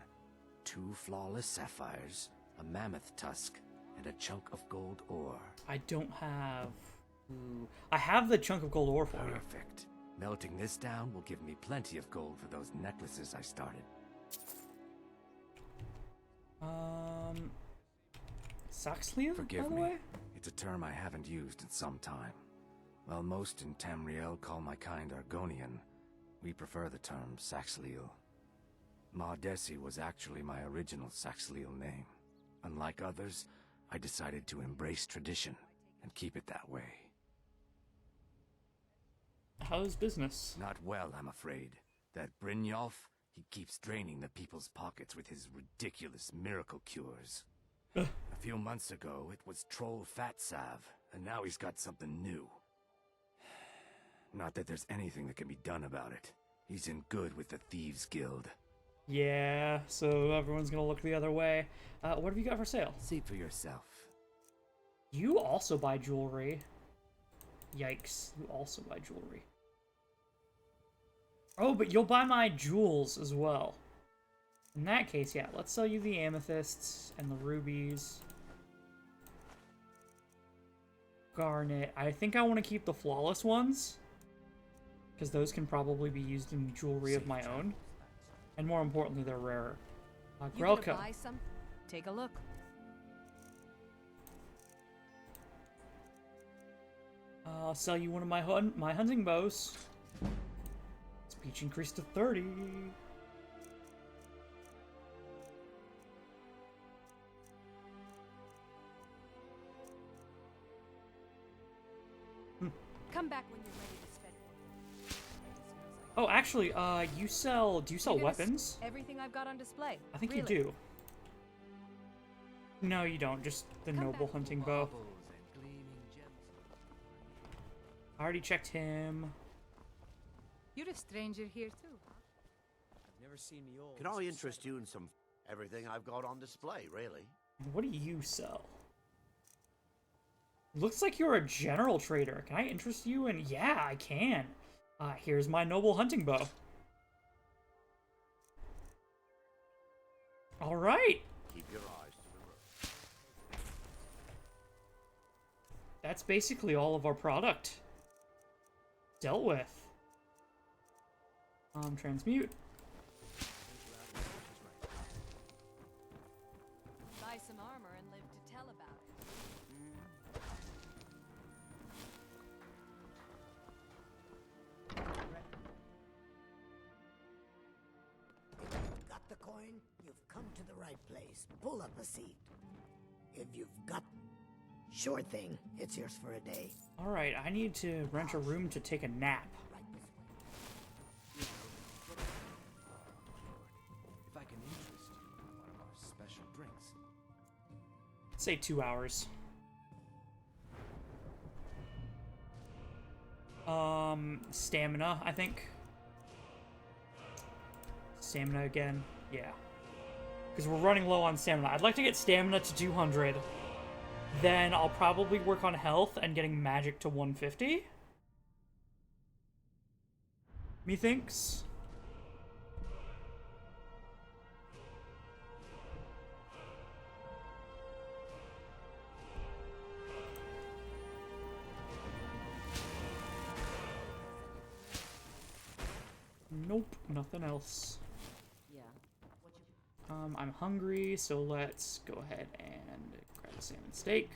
2 flawless sapphires, a mammoth tusk, and a chunk of gold ore.
I don't have... Ooh. I have the chunk of gold ore for you.
Perfect. Melting this down will give me plenty of gold for those necklaces I started.
Saxhleel,
Forgive
by the
me.
way?
It's a term I haven't used in some time. While most in Tamriel call my kind Argonian, we prefer the term Saxhleel. Maudesi was actually my original Saxhleel name. Unlike others, I decided to embrace tradition and keep it that way.
How's business?
Not well, I'm afraid. That Brynjolf, he keeps draining the people's pockets with his ridiculous miracle cures. A few months ago, it was Troll Fat Salve, and now he's got something new. Not that there's anything that can be done about it. He's in good with the Thieves Guild.
Yeah, so everyone's gonna look the other way. What have you got for sale?
See for yourself.
You also buy jewelry. Yikes, you also buy jewelry. Oh, but you'll buy my jewels as well. In that case, yeah, let's sell you the amethysts and the rubies. Garnet. I think I want to keep the flawless ones, because those can probably be used in jewelry of my own. And more importantly, they're rarer.
You gonna
Grelka.
buy some? Take a look.
I'll sell you one of my hunting bows. Speech increased to 30.
Come back when you're ready to spend.
Oh, actually, do you sell
You're gonna
weapons?
everything I've got on display.
I think
really.
you do. No, you don't. Just the noble hunting bow. I already checked him.
You're a stranger here too, huh?
I've never seen me old.
Can I interest you in some everything I've got on display, really?
What do you sell? Looks like you're a general trader. Can I interest you in? Yeah, I can. Here's my noble hunting bow. All right.
Keep your eyes to the road.
That's basically all of our product dealt with. Transmute.
Buy some armor and live to tell about it.
If you've got the coin, you've come to the right place. Pull up a seat. If you've got... Sure thing. It's yours for a day.
All right, I need to rent a room to take a nap.
If I can interest you in one of our special drinks.
Say 2 hours. Stamina, I think. Stamina again. Yeah. Because we're running low on stamina. I'd like to get stamina to 200. Then I'll probably work on health and getting magic to 150. Methinks. Nope, nothing else.
Yeah.
I'm hungry, so let's go ahead and grab a salmon steak.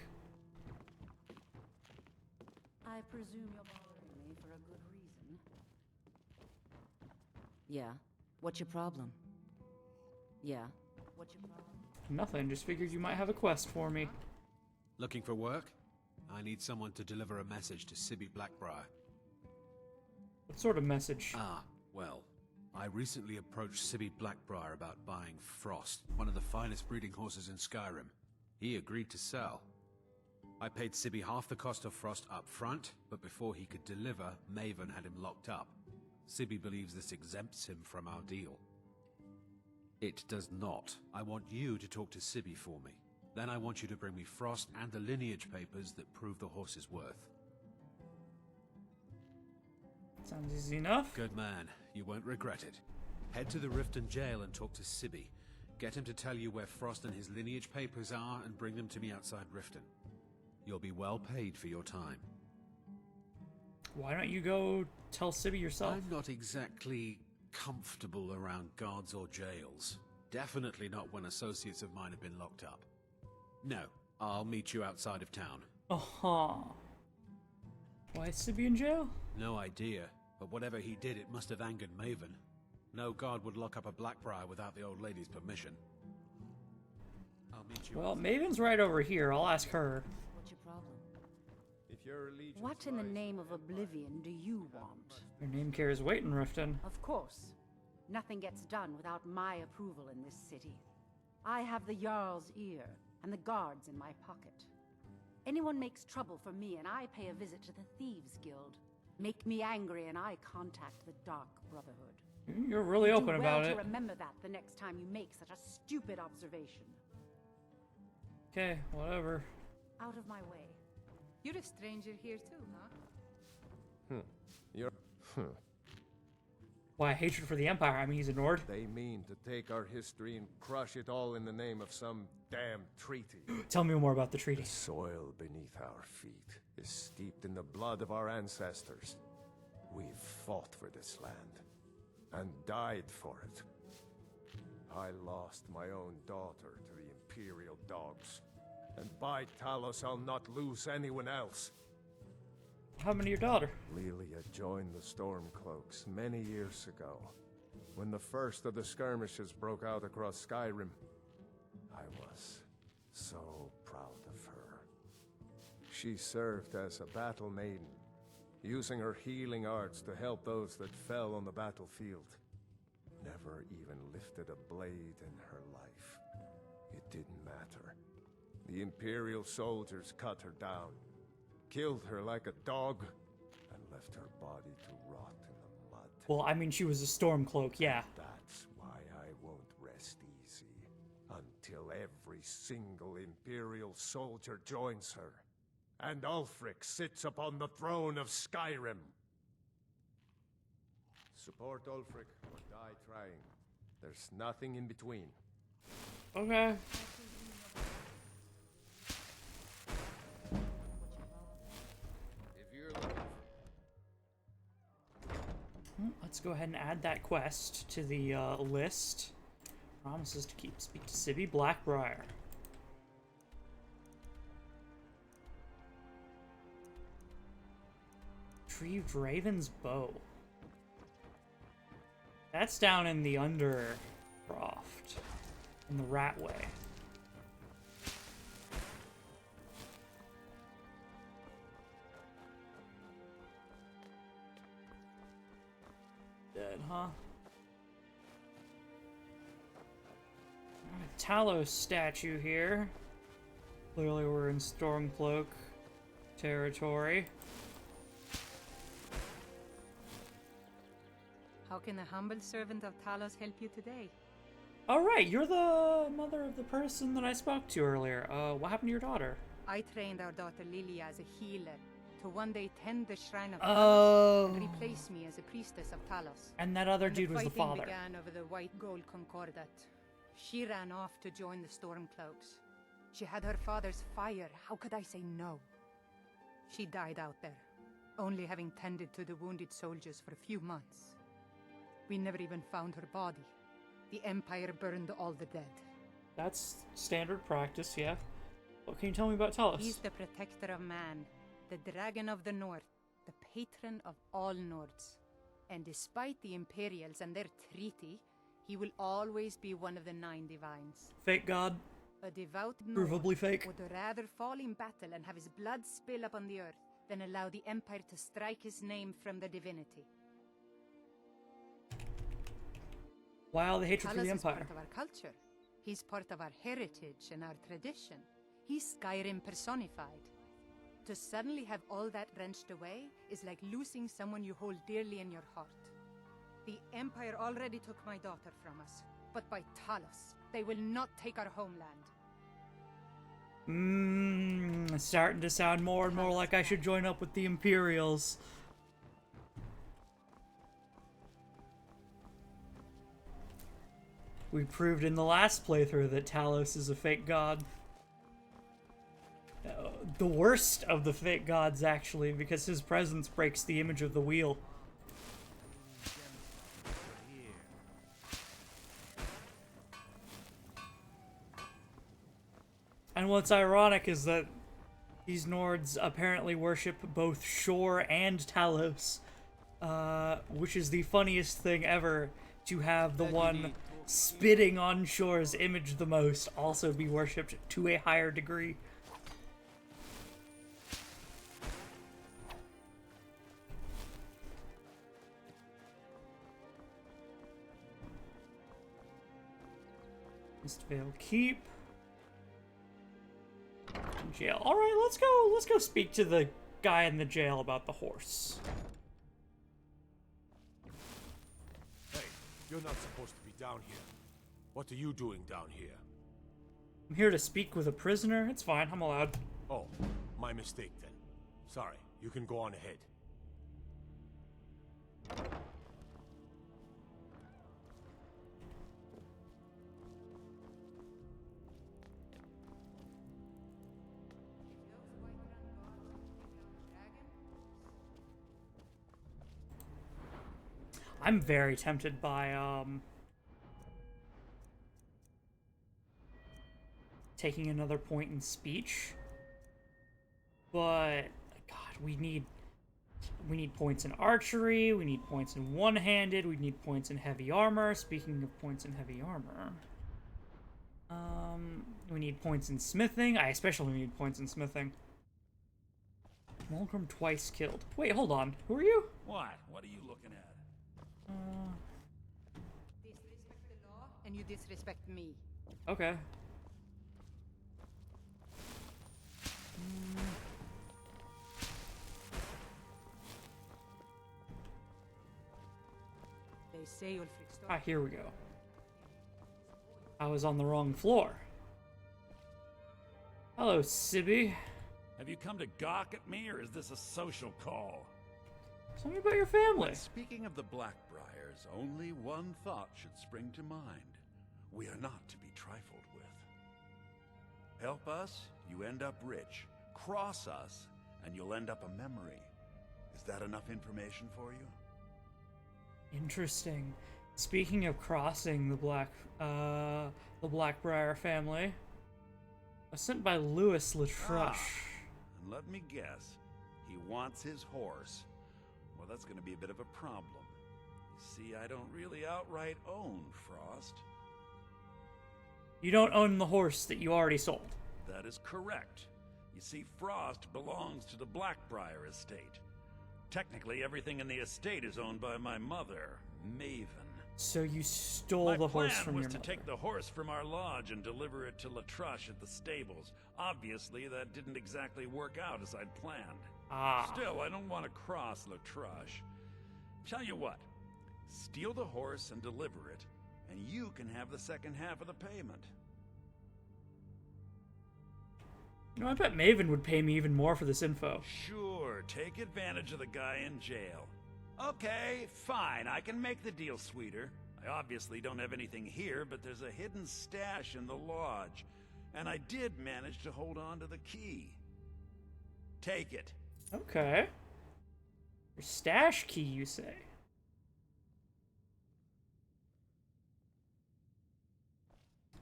I presume you're bothering me for a good reason. Yeah. What's your problem? Yeah. What's your problem?
Nothing, just figured you might have a quest for me.
Looking for work? I need someone to deliver a message to Sibby Blackbriar.
What sort of message?
Ah, well, I recently approached Sibby Blackbriar about buying Frost, one of the finest breeding horses in Skyrim. He agreed to sell. I paid Sibby half the cost of Frost up front, but before he could deliver, Maven had him locked up. Sibby believes this exempts him from our deal. It does not. I want you to talk to Sibby for me. Then I want you to bring me Frost and the lineage papers that prove the horse's worth.
Sounds easy enough.
Good man. You won't regret it. Head to the Riften jail and talk to Sibby. Get him to tell you where Frost and his lineage papers are and bring them to me outside Riften. You'll be well paid for your time.
Why don't you go tell Sibby yourself?
I'm not exactly comfortable around guards or jails. Definitely not when associates of mine have been locked up. No, I'll meet you outside of town.
Uh-huh. Why is Sibby in jail?
No idea, but whatever he did, it must have angered Maven. No guard would lock up a Blackbriar without the old lady's permission. I'll meet you.
Well, Maven's right over here. I'll ask her.
What's your problem?
If your allegiance
What in the name of oblivion do you want?
Her name carries weight in Riften.
Of course. Nothing gets done without my approval in this city. I have the Jarl's ear and the guards in my pocket. Anyone makes trouble for me and I pay a visit to the Thieves Guild. Make me angry and I contact the Dark Brotherhood.
You're really open
Do
about
well
it.
to remember that the next time you make such a stupid observation.
Okay, whatever.
Out of my way. You're a stranger here too, huh?
You're...
Why, hatred for the Empire? I mean, he's a Nord.
They mean to take our history and crush it all in the name of some damn treaty.
Tell me more about the treaty.
The soil beneath our feet is steeped in the blood of our ancestors. We've fought for this land and died for it. I lost my own daughter to the Imperial dogs, and by Talos I'll not lose anyone else.
What happened to your daughter?
Lilia joined the Stormcloaks many years ago, when the first of the skirmishes broke out across Skyrim. I was so proud of her. She served as a battle maiden, using her healing arts to help those that fell on the battlefield. Never even lifted a blade in her life. It didn't matter. The Imperial soldiers cut her down, killed her like a dog, and left her body to rot in the mud.
Well, I mean, she was a Stormcloak, yeah.
That's why I won't rest easy until every single Imperial soldier joins her, and Ulfric sits upon the throne of Skyrim. Support Ulfric or die trying. There's nothing in between.
Okay.
If you're looking
Let's go ahead and add that quest to the list. Promises to speak to Sibby Blackbriar. Retrieved Raven's bow. That's down in the Undercroft, in the Ratway. Dead, huh? Talos statue here. Clearly we're in Stormcloak territory.
How can a humble servant of Talos help you today?
All right, you're the mother of the person that I spoke to earlier. What happened to your daughter?
I trained our daughter Lilia as a healer to one day tend the shrine of
Oh.
Talos and replace me as a priestess of Talos.
And that other dude was the
fighting
father.
began over the white gold concordat. She ran off to join the Stormcloaks. She had her father's fire. How could I say no? She died out there, only having tended to the wounded soldiers for a few months. We never even found her body. The Empire burned all the dead.
That's standard practice, yeah. What can you tell me about Talos?
He's the protector of man, the dragon of the north, the patron of all Nords. And despite the Imperials and their treaty, he will always be one of the 9 divines.
Fake god?
A devout
Provably
Nord
fake.
would rather fall in battle and have his blood spill upon the earth than allow the Empire to strike his name from the divinity.
Wow, the hatred for the
Talos
Empire.
is part of our culture. He's part of our heritage and our tradition. He's Skyrim personified. To suddenly have all that wrenched away is like losing someone you hold dearly in your heart. The Empire already took my daughter from us, but by Talos, they will not take our homeland.
It's starting to sound more and more like I should join up with the Imperials. We proved in the last playthrough that Talos is a fake god. The worst of the fake gods, actually, because his presence breaks the image of the wheel. And what's ironic is that these Nords apparently worship both Shore and Talos, which is the funniest thing ever, to have the one spitting on Shore's image the most also be worshipped to a higher degree. Mistvale Keep. Jail. All right, let's go speak to the guy in the jail about the horse.
Hey, you're not supposed to be down here. What are you doing down here?
I'm here to speak with a prisoner. It's fine, I'm allowed.
Oh, my mistake then. Sorry, you can go on ahead.
I'm very tempted by, taking another point in speech. But, God, we need points in archery, we need points in one-handed, we need points in heavy armor. Speaking of points in heavy armor, we need points in smithing. I especially need points in smithing. Mulgrim twice killed. Wait, hold on. Who are you?
What? What are you looking at?
Disrespect the law, and you disrespect me.
Okay.
They say you'll fix
Ah, here we go. I was on the wrong floor. Hello, Sibby.
Have you come to gawk at me, or is this a social call?
Tell me about your family.
When speaking of the Blackbriars, only one thought should spring to mind. We are not to be trifled with. Help us, you end up rich. Cross us, and you'll end up a memory. Is that enough information for you?
Interesting. Speaking of crossing the Blackbriar family, I was sent by Louis Latrush.
And let me guess, he wants his horse. Well, that's going to be a bit of a problem. You see, I don't really outright own Frost.
You don't own the horse that you already sold.
That is correct. You see, Frost belongs to the Blackbriar estate. Technically, everything in the estate is owned by my mother, Maven.
So you stole the horse from
My
your
plan was
mother.
to take the horse from our lodge and deliver it to Latrush at the stables. Obviously, that didn't exactly work out as I'd planned.
Ah.
Still, I don't want to cross Latrush. Tell you what, steal the horse and deliver it, and you can have the second half of the payment.
You know, I bet Maven would pay me even more for this info.
Sure, take advantage of the guy in jail. Okay, fine, I can make the deal sweeter. I obviously don't have anything here, but there's a hidden stash in the lodge, and I did manage to hold on to the key. Take it.
Okay. Your stash key, you say?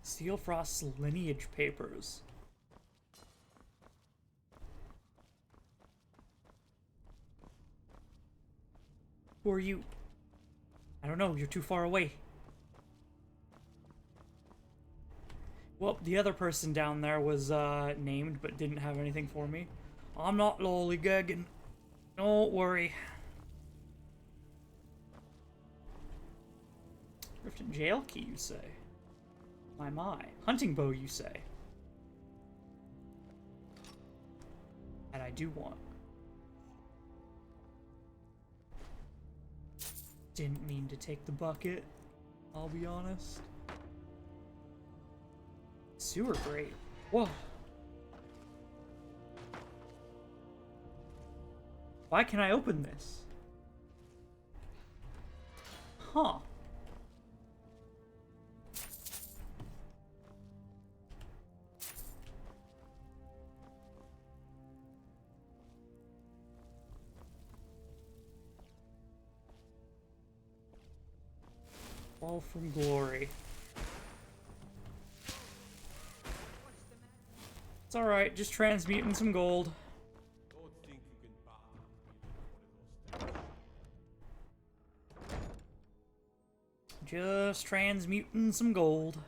Steel Frost's lineage papers. Who are you? I don't know, you're too far away. Well, the other person down there was named but didn't have anything for me. I'm not lollygagging. Don't worry. Riften jail key, you say? My. Hunting bow, you say? And I do want. Didn't mean to take the bucket, I'll be honest. Sewer grate. Whoa. Why can I open this? Huh. Fall from glory. It's alright, just transmuting some gold. Just transmuting some gold.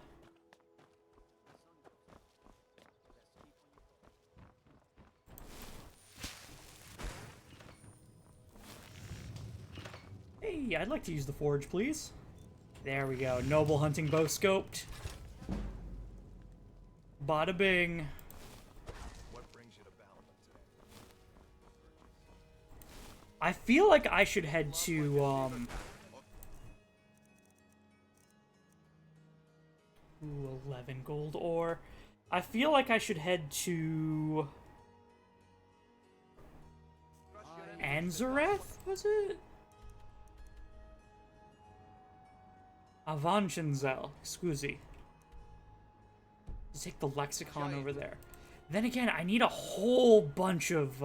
Hey, I'd like to use the forge, please. There we go. Noble hunting bow scoped. Bada bing.
What brings you to Balmond today?
I feel like I should head to, Ooh, 11 gold ore. I feel like I should head to... Anzareth, was it? Avanchenzel, scusi. Just take the lexicon over there. Then again, I need a whole bunch of,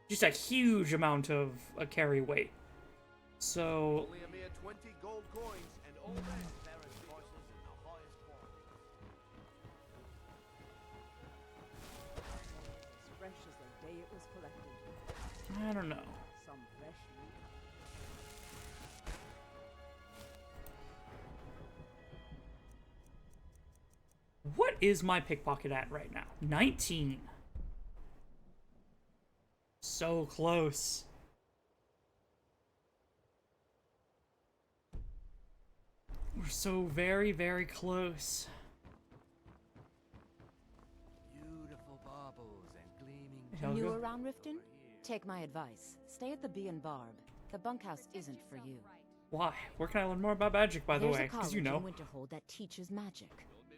just a huge amount of carry weight. So...
Only a mere 20 gold coins and all that. Baron's horses in the highest quality.
As fresh as the day it was collected.
I don't know.
Some fresh meat.
What is my pickpocket at right now? 19. So close. We're so very, very close.
Beautiful baubles and gleaming.
Helga?
New around Riften? Take my advice. Stay at the Bee and Barb. The bunkhouse isn't for you.
Why? Where can I learn more about magic, by the
There's
way?
a
Because
college
you know.
in Winterhold that teaches magic.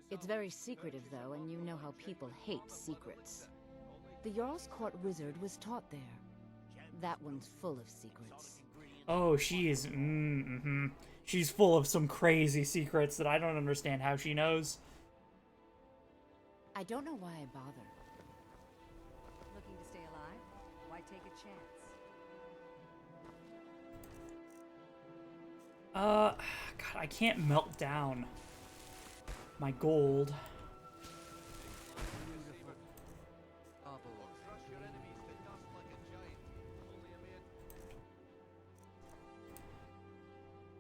It's very secretive, though, and you know how people hate secrets. The Jarl's Court wizard was taught there. That one's full of secrets.
Oh, she is. She's full of some crazy secrets that I don't understand how she knows.
I don't know why I bother.
Looking to stay alive? Why take a chance?
God, I can't melt down my gold.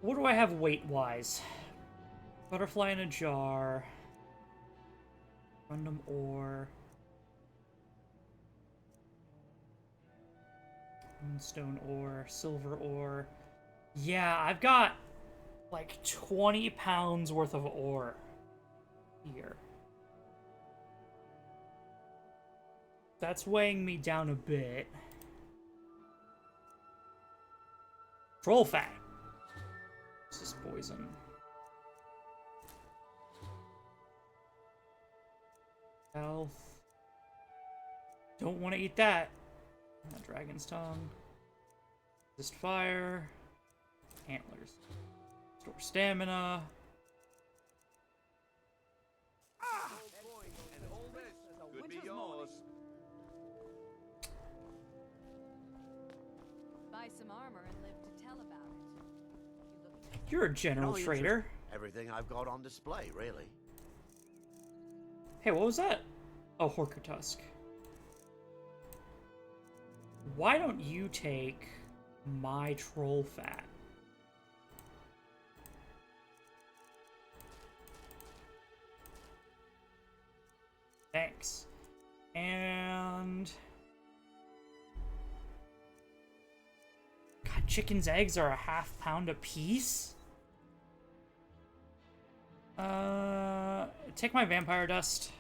What do I have weight-wise? Butterfly in a jar. Random ore. Moonstone ore. Silver ore. Yeah, I've got like 20 pounds worth of ore here. That's weighing me down a bit. Troll fat. This is poison. Health. Don't want to eat that. Dragon's tongue. Resist fire. Antlers. Store stamina.
Could be yours.
Buy some armor and live to tell about it.
You're a general
No
trader.
interest. Everything I've got on display, really.
Hey, what was that? Oh, Horker Tusk. Why don't you take my troll fat? Thanks. And... God, chicken's eggs are a half pound a piece? Take my vampire dust.